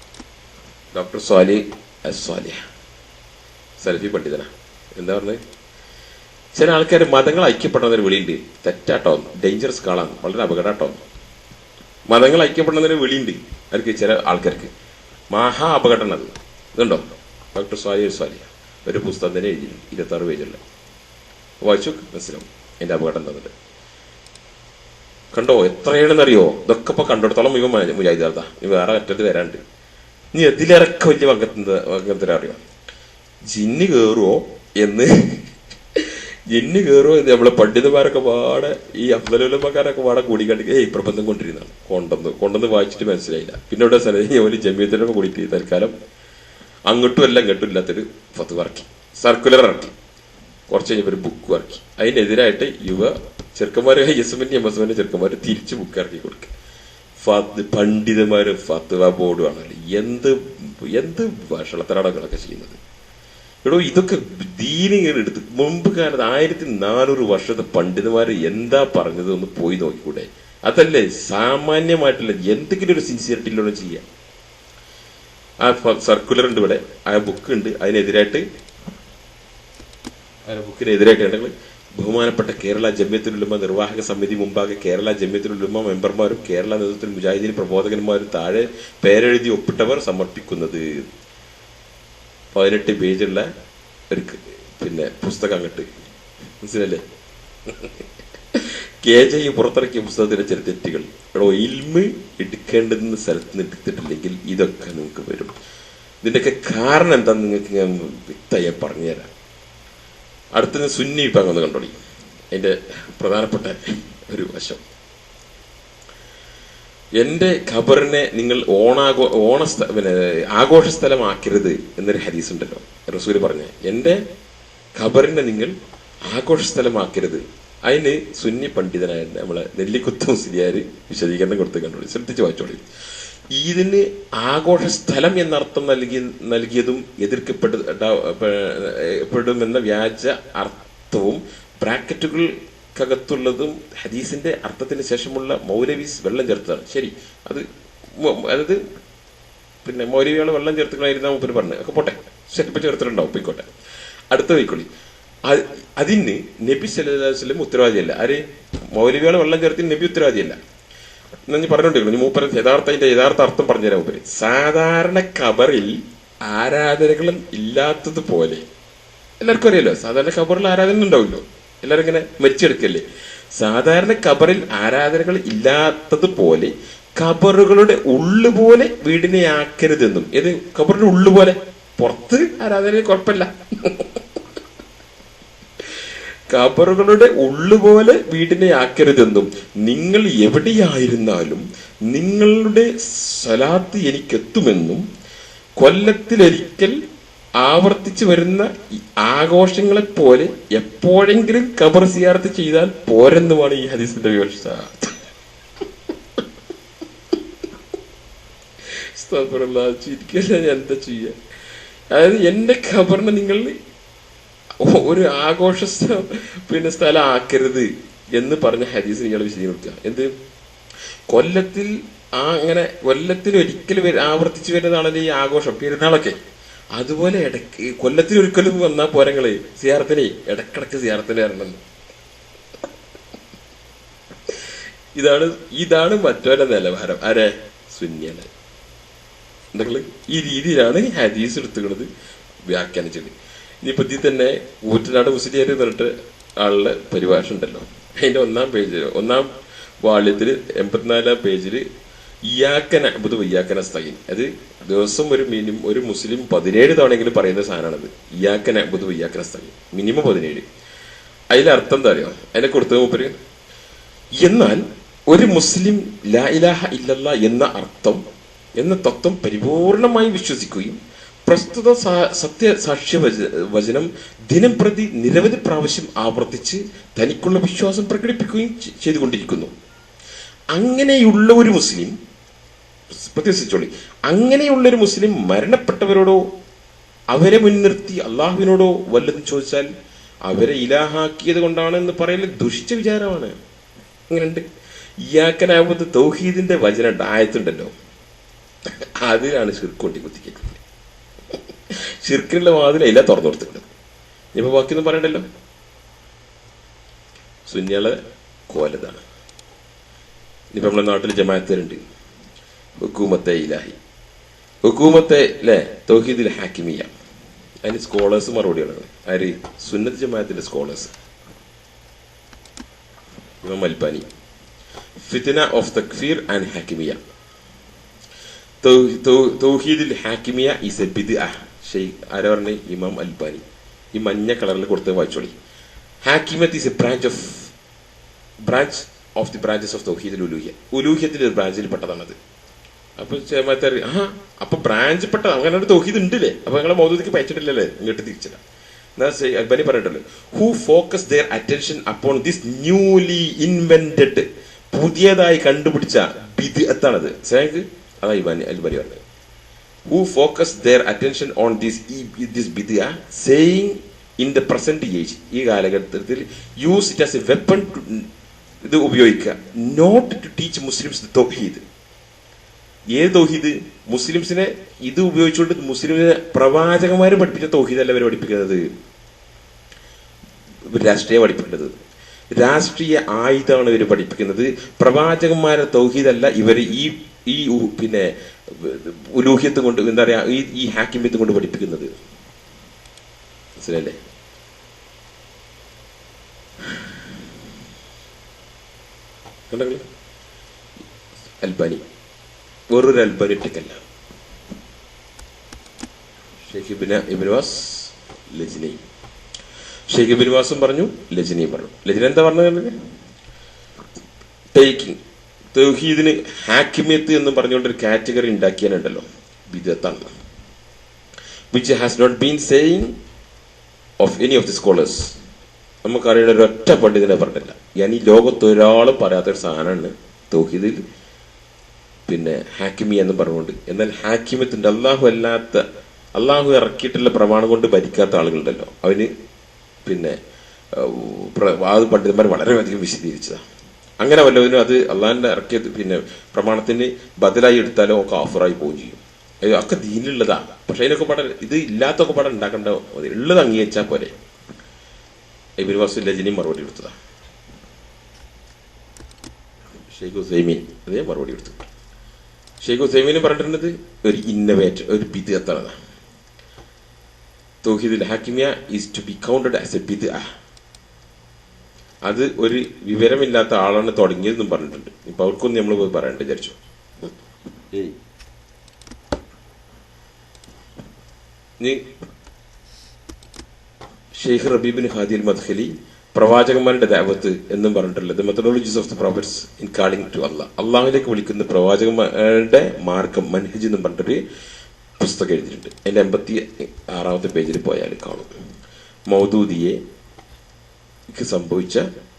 ഡോക്ടർ സ്വാലിഹ് അസ്വാലിഹ് സലഫി പണ്ഡിതനാ. എന്താ പറഞ്ഞത്? ചില ആൾക്കാർ മതങ്ങൾ ഐക്യപ്പെടുന്നതിന് വിളിയുണ്ട്. തെറ്റാട്ടോ, ഡേഞ്ചറസ് കാളാണ്, വളരെ അപകടാട്ടോ. മതങ്ങൾ ഐക്യപ്പെടുന്നതിന് വിളിയുണ്ട് അവർക്ക്, ചില ആൾക്കാർക്ക് മഹാ അപകടമാണ് അത്. ഇതുണ്ടോ ഡോക്ടർ സ്വാലിഹ് സ്വാലിഹ് ഒരു പുസ്തകം തന്നെ എഴുതിയിട്ടുണ്ട്, 26 പേജുള്ള. വായിച്ചു മനസ്സിലാവും എന്റെ അപകടം എന്താന്നിട്ട്. കണ്ടോ എത്രയാണെന്നറിയോ? ഇതൊക്കെ ഇപ്പൊ കണ്ടെടുത്തോളം ഇവ മുജാഹിദാർദാ. ഇനി വേറെ മറ്റൊരു വരാണ്ട്. ഇനി ഇതിലിറക്ക വലിയ വങ്കത്തിനറിയോ? ജിന്ന് കേറുവോ എന്ന് നമ്മളെ പണ്ഡിതന്മാരൊക്കെ പാടെ, ഈ അഫ്ദലുലമാക്കാരൊക്കെ പാടെ കൂടിക്കണ്ടി പ്രബന്ധം കൊണ്ടിരുന്നതാണ്. കൊണ്ടുവന്ന് വായിച്ചിട്ട് മനസ്സിലായില്ല. പിന്നെ ഇവിടെ ഒരു ജമീയത്തിനൊക്കെ കൂടിയിട്ട് തൽക്കാലം അങ്ങോട്ടും അല്ല ഇങ്ങോട്ടും ഇല്ലാത്തൊരു ഫത്വ ഇറക്കി, സർക്കുലർ ഇറക്കി. കുറച്ച് കഴിഞ്ഞപ്പോൾ ഒരു ബുക്ക് ഇറക്കി. അതിനെതിരായിട്ട് ചെറുക്കന്മാര് യസ്മിന്റെ എംഎസ്മിന്റെ ചെറുക്കന്മാര് തിരിച്ച് ബുക്ക് ഇറക്കി കൊടുക്കുക. പണ്ഡിതന്മാരും ഫത്വ ബോർഡും ആണല്ലോ. എന്ത് ഭക്ഷണത്തരാടങ്ങളൊക്കെ ചെയ്യുന്നത്. എടോ ഇതൊക്കെ ദീനിങ്ങനെ എടുത്ത് മുമ്പ് കാലത്ത് 1400 വർഷത്തെ പണ്ഡിതന്മാര് എന്താ പറഞ്ഞത് ഒന്ന് പോയി നോക്കിക്കൂടെ? അതല്ലേ സാമാന്യമായിട്ടുള്ള എന്തെങ്കിലും ഒരു സിൻസിയറിറ്റിയിലൂടെ ചെയ്യാം. ആ സർക്കുലർ ഉണ്ട് ഇവിടെ, ആ ബുക്ക് ഉണ്ട്. ബുക്കിനെതിരായിട്ട് ബഹുമാനപ്പെട്ട കേരള ജമിയത്തുൽ ഉലമ നിർവാഹക സമിതി മുമ്പാകെ കേരള ജമിയത്തുൽ ഉലമ മെമ്പർമാരും കേരള നേതൃത്വത്തിൽ മുജാഹിദീൻ പ്രബോധകന്മാരും താഴെ പേരെഴുതി ഒപ്പിട്ടവർ സമർപ്പിക്കുന്നത് 18 പേജുള്ള ഒരു പുസ്തകം. അങ്ങോട്ട് മനസ്സിലല്ലേ? KJ പുറത്തിറക്കിയ പുസ്തകത്തിലെ ചില തെറ്റുകൾ. എടോ ഇൽമ് എടുക്കേണ്ടുന്ന സ്ഥലത്ത് നിന്ന് എടുത്തിട്ടില്ലെങ്കിൽ ഇതൊക്കെ നിങ്ങൾക്ക് വരും. ഇതിന്റെയൊക്കെ കാരണം എന്താന്ന് നിങ്ങൾക്ക് ഞാൻ വ്യക്തമായി പറഞ്ഞുതരാം. അടുത്തത് സുന്നി വിഭാഗം ഒന്ന് കണ്ടോളി. അതിന്റെ പ്രധാനപ്പെട്ട ഒരു വശം, എന്റെ ഖബറിനെ നിങ്ങൾ ആഘോഷ സ്ഥലമാക്കരുത് എന്നൊരു ഹദീസ് ഉണ്ടല്ലോ, റസൂല് പറഞ്ഞ. എന്റെ ഖബറിനെ നിങ്ങൾ ആഘോഷ സ്ഥലമാക്കരുത്. അതിന് സുന്നി പണ്ഡിതനായ നമ്മളെ നെല്ലിക്കുത്ത് മുസ്ലിയാര് വിശദീകരണം കൊടുത്ത് കണ്ടോളി, ശ്രദ്ധിച്ച് വായിച്ചോളി. ഇതിന് ആഘോഷ സ്ഥലം എന്നർത്ഥം നൽകിയതും എതിർക്കപ്പെടുമെന്ന വ്യാജ അർത്ഥവും ബ്രാക്കറ്റുകൾക്കകത്തുള്ളതും ഹദീസിന്റെ അർത്ഥത്തിന് ശേഷമുള്ള മൗലവീസ് വെള്ളം ചേർത്തതാണ്. ശരി, അതായത് മൗലവികളെ വെള്ളം ചേർത്തുകളായിരുന്ന മൂപ്പര് പറഞ്ഞു. ഒക്കെ പോട്ടെ, സ്റ്റെപ്പ് ചേർത്തിട്ടുണ്ടാവും, പോയിക്കോട്ടെ. അടുത്ത പോയിക്കോളി. അതിന് നബി സല്ലല്ലാഹു അലൈഹി വസല്ലം ഉത്തരവാദിയല്ല. ആര്? മൗലവികളെ വെള്ളം ചേർത്തിന് നബി ഉത്തരവാദിയല്ല എന്ന് പറഞ്ഞോണ്ടിരിക്കുന്നു. മൂപ്പര് യഥാർത്ഥ അർത്ഥം പറഞ്ഞുതരാം. മൂപ്പര് സാധാരണ ഖബറിൽ ആരാധനകൾ ഇല്ലാത്തതുപോലെ, എല്ലാവർക്കും അറിയാലോ സാധാരണ ഖബറിൽ ആരാധന ഉണ്ടാവില്ലോ, എല്ലാവരും ഇങ്ങനെ മരിച്ചെടുക്കല്ലേ. സാധാരണ ഖബറിൽ ആരാധനകൾ ഇല്ലാത്തതുപോലെ ഖബറുകളുടെ ഉള്ളുപോലെ വീടിനെ ആക്കരുതെന്നും. ഏത് ഖബറിന്റെ ഉള്ളുപോലെ? പുറത്ത് ആരാധന കുഴപ്പമില്ല. ഖബറുകളുടെ ഉള്ളുപോലെ വീടിനെ ആക്കരുതെന്നും നിങ്ങൾ എവിടെയായിരുന്നാലും നിങ്ങളുടെ സ്വലാത്ത് എനിക്കെത്തുമെന്നും കൊല്ലത്തിലൊരിക്കൽ ആവർത്തിച്ചു വരുന്ന ആഘോഷങ്ങളെ പോലെ എപ്പോഴെങ്കിലും ഖബർ സിയാറത്ത് ചെയ്താൽ പോരെന്നുമാണ് ഈ ഹദീസിന്റെ വിവക്ഷ. ചിരിക്കല്ല, ഞാൻ എന്താ ചെയ്യ? അതായത് എന്റെ ഖബറിനെ നിങ്ങൾ ഒരു ആഘോഷ സ്ഥലം ആക്കരുത് എന്ന് പറഞ്ഞ ഹദീസ് ഇയാൾ വിശദീകരിക്കുക. എന്ത് കൊല്ലത്തിൽ ഒരിക്കൽ ആവർത്തിച്ചു വരുന്നതാണല്ലോ ഈ ആഘോഷം, പെരുന്നാളൊക്കെ. അതുപോലെ കൊല്ലത്തിൽ ഒരിക്കലും വന്നാൽ പോരങ്ങള് സിയാറത്തിനെ ഇടക്കിടക്ക് സിയാറത്തിന് വരണം. ഇതാണ് മറ്റൊരു നിലവാരം. ആരെ? സുന്നിയാണ്. എന്തെങ്കിലും ഈ രീതിയിലാണ് ഹദീസ് എടുത്തുള്ളത്, വ്യാഖ്യാനിച്ചത്. ഇനിയിപ്പോ ഇതിൽ തന്നെ ഊറ്റനാട് മുസ്ലിയാർ പറഞ്ഞിട്ട് ആളുടെ പരിഭാഷ ഉണ്ടല്ലോ, അതിന്റെ 1-ാം പേജിൽ 1-ാം വാള്യത്തില് 84-ാം പേജില് ഇയ്യാക്കന അബ്ദു വയ്യാക്കന നസ്തഈൻ. അത് ദിവസം ഒരു മുസ്ലിം 17 തവണയെങ്കിലും പറയുന്ന സാധനമാണത്. ഇയ്യാക്കന അബ്ദു വയ്യാക്കന നസ്തഈൻ, മിനിമം 17. അതിലർത്ഥം എന്താ അറിയോ? അതിനെ കൊടുത്തത് മൂപ്പര്, എന്നാൽ ഒരു മുസ്ലിം ലാ ഇലാഹ ഇല്ലല്ലാഹ് എന്ന തത്വം പരിപൂർണമായി വിശ്വസിക്കുകയും പ്രസ്തുത സത്യസാക്ഷ്യ വചനം ദിനം പ്രതി നിരവധി പ്രാവശ്യം ആവർത്തിച്ച് തനിക്കുള്ള വിശ്വാസം പ്രകടിപ്പിക്കുകയും ചെയ്തുകൊണ്ടിരിക്കുന്നു. അങ്ങനെയുള്ള ഒരു മുസ്ലിം മരണപ്പെട്ടവരോടോ അവരെ മുൻനിർത്തി അള്ളാഹുവിനോടോ വല്ലതും ചോദിച്ചാൽ അവരെ ഇലാഹാക്കിയത് കൊണ്ടാണ് എന്ന് പറയൽ ദുഷിച്ച വിചാരമാണ്. അങ്ങനെയുണ്ട്. ഇയ്യാക്കനഅബ്ദു തൗഹീദിന്റെ വചന ആയത്തുണ്ടല്ലോ, അതിനാണ് ശിർക്ക് കൊട്ടി കുത്തിക്കുന്നത്. ഷിർക്കിനുള്ള വാതിൽ എല്ലാം തുറന്നു കൊടുത്തിട്ടുണ്ട്. ഇനിയിപ്പോ ബാക്കിയൊന്നും പറയണ്ടല്ലോ. സുന്നികളെ കോലതാണ്. ഇനിയിപ്പോ നമ്മുടെ നാട്ടിൽ ജമാഅത്തുണ്ട്, ഹുക്കൂമത്തെ ഇലാഹി, ഹുക്കൂമത്തെ അല്ലെ തൗഹീദുൽ ഹാക്കിമിയ. അതിന് സ്കോളേഴ്സ് മറുപടിയാണ്. ആര്? സുന്നത്ത് ജമാഅത്തിന്റെ സ്കോളേഴ്സ്. ഇമാം അൽബാനി, ഫിത്ന ഓഫ് തക്ഫീർ ആൻഡ് ഹാക്കിമിയ. തൗഹീദുൽ ഹാക്കിമിയ ഈസ് എ ബിദ്അഹ്. ആരാ പറഞ്ഞ? Imam Albani. ഈ മഞ്ഞ കളറിൽ കൊടുത്ത് വായിച്ചോളി. ഹാക്കിമത്ത് is a branch of the branches of തൗഹീദുൽ ഉലൂഹിയ. ഉലൂഹിയത്തിന്റെ ഒരു ബ്രാഞ്ചിൽ പെട്ടതാണത്. അപ്പൊ അപ്പൊ ബ്രാഞ്ച് പെട്ട അങ്ങനെ ഒരു തൗഹീദ് ഉണ്ടല്ലേ? അപ്പൊ നിങ്ങളെ മൗദൂദിക്ക് പയച്ചിട്ടില്ലല്ലേ? ഇങ്ങോട്ട് തിരിച്ചില്ല. അൽബാനി പറഞ്ഞിട്ടുള്ളത്, who focus their attention upon this newly invented, പുതിയതായി കണ്ടുപിടിച്ച ബിദ്അത്താണത്. അതാ അൽബാനി പറഞ്ഞത്. Who focus their attention on this bid'ah, saying in the present age, ഈ കാലഘട്ടത്തിൽ use it as a weapon to ഇത് ഉപയോഗിക്കുക, not to teach Muslims the tawhid. ഏത് തൗഹീദ്? മുസ്ലിംസിനെ ഇത് ഉപയോഗിച്ചുകൊണ്ട് മുസ്ലിമിനെ പ്രവാചകന്മാരെ പഠിപ്പിച്ച തൗഹീദ് അല്ല ഇവരെ പഠിപ്പിക്കുന്നത്, രാഷ്ട്രീയ പഠിപ്പിക്കുന്നത്. രാഷ്ട്രീയ ആയുധമാണ് ഇവർ പഠിപ്പിക്കുന്നത്. പ്രവാചകന്മാരെ തൗഹീദല്ല ഇവര് ഈ പിന്നെ ഉലൂഹിയത്ത് കൊണ്ട് എന്താ പറയാ ഈ ഹാക്കിമ്യത്ത് കൊണ്ട് പഠിപ്പിക്കുന്നത്. മനസ്സിലല്ലേ? കണ്ടോ? അൽബാനി വേറൊരു അൽബാനി ഒറ്റക്കല്ല. ഷെയ്ഖ് ഇബ്നു ബാസ്, ലജ്നി. ഷെയ്ഖ് ഇബ്നു ബാസും പറഞ്ഞു, ലജ്നിയും പറഞ്ഞു. ലജ്നി എന്താ പറഞ്ഞത്? ടേക്കിംഗ് തൗഹീദിന് ഹാക്കിമിയത്ത് എന്ന് പറഞ്ഞുകൊണ്ടൊരു കാറ്റഗറി ഉണ്ടാക്കിയാലുണ്ടല്ലോ, ബിദ്അത്താണ്. Which has not been saying of any of the scholars. നമുക്കറിയുന്ന ഒരൊറ്റ പണ്ഡിതനെ പറഞ്ഞില്ല. ഞാൻ ഈ ലോകത്ത് ഒരാളും പറയാത്തൊരു സാധനമാണ് തൗഹീദിൽ പിന്നെ ഹാക്കിമിയ എന്ന് പറഞ്ഞുകൊണ്ട്. എന്നാൽ ഹാക്കിമത്തിന്റെ അള്ളാഹു ഇറക്കിയിട്ടുള്ള പ്രമാണം കൊണ്ട് ഭരിക്കാത്ത ആളുകളുണ്ടല്ലോ, അവന് പിന്നെ അത് പണ്ഡിതന്മാർ വളരെയധികം വിശദീകരിച്ചതാണ്. അങ്ങനെ വല്ലവനും അത് അള്ളാഹിന്റെ ഇറക്കിയത് പിന്നെ പ്രമാണത്തിന് ബദലായി എടുത്താലോ ഒക്കെ ഓഫറായി പോവുകയും ചെയ്യും. ഒക്കെ ദീനിലുള്ളതാ. പക്ഷെ അതിനൊക്കെ പാടെ ഇത് ഇല്ലാത്തൊക്കെ പാടെ ഉണ്ടാക്കേണ്ട, ഉള്ളത് അംഗീകരിച്ചാൽ പോരെ. ഇബ്നു ബാസ് ലജ്നി മറുപടി കൊടുത്തതാ. ഷെയ്ഖ് ഹുസൈമീൻ അതേ മറുപടി കൊടുത്തു. ഷെയ്ഖ് ഹുസൈമീൻ പറഞ്ഞിരുന്നത് ഒരു ഇന്നോവേറ്റർ, ഒരു ബിദ്അത്താണ്. തൗഹീദുൽ ഹാക്കിമിയ is to be counted as a ബിദ്അഹ്. അത് ഒരു വിവരമില്ലാത്ത ആളാണ് തുടങ്ങിയതെന്നും പറഞ്ഞിട്ടുണ്ട്. ഇപ്പൊ അവർക്കൊന്നും നമ്മൾ പോയി പറയണ്ട വിചാരിച്ചു. ഷെയ്ഖ് റബീബിൻ ഹാദി അൽ മദ്ഖലി പ്രവാചകന്മാരുടെ ദഅവത്ത് എന്നും പറഞ്ഞിട്ടുള്ളത് methodologies of the prophets in calling to Allah. അള്ളാഹുവിലേക്ക് വിളിക്കുന്ന പ്രവാചകന്മാരുടെ മാർഗം, മൻഹജ് എന്നും പറഞ്ഞിട്ടൊരു പുസ്തകം എഴുതിയിട്ടുണ്ട്. അതിന്റെ 86ാമത്തെ പേജിൽ പോയാൽ കാണും മൗദൂദിയെ സംഭവിച്ച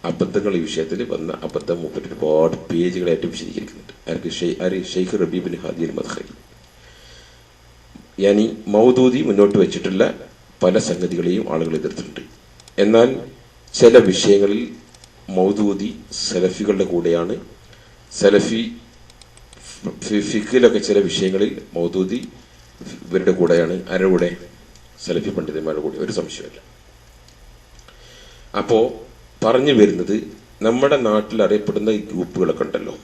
അബദ്ധങ്ങൾ. ഈ വിഷയത്തിൽ വന്ന അബദ്ധം മൂപ്പര് ഒരുപാട് പേജുകളായിട്ട് വിശദീകരിക്കുന്നുണ്ട്. ഷെയ്ഖ് റബീബിൻ ഹാദി അൽ മദ്ഖലി. യാനി മൗദൂദി മുന്നോട്ട് വെച്ചിട്ടുള്ള പല സംഗതികളെയും ആളുകൾ എതിർത്തിട്ടുണ്ട്. എന്നാൽ ചില വിഷയങ്ങളിൽ മൗദൂദി സലഫികളുടെ കൂടെയാണ്. സലഫി ഫിഖിലൊക്കെ ചില വിഷയങ്ങളിൽ മൗദൂദി ഇവരുടെ കൂടെയാണ്. ആരുടെ കൂടെ? സലഫി പണ്ഡിതന്മാരുടെ കൂടെ, ഒരു സംശയമല്ല. അപ്പോ പറഞ്ഞു വരുന്നത്, നമ്മുടെ നാട്ടിൽ അറിയപ്പെടുന്ന ഈ ഗ്രൂപ്പുകളൊക്കെ ഉണ്ടല്ലോ,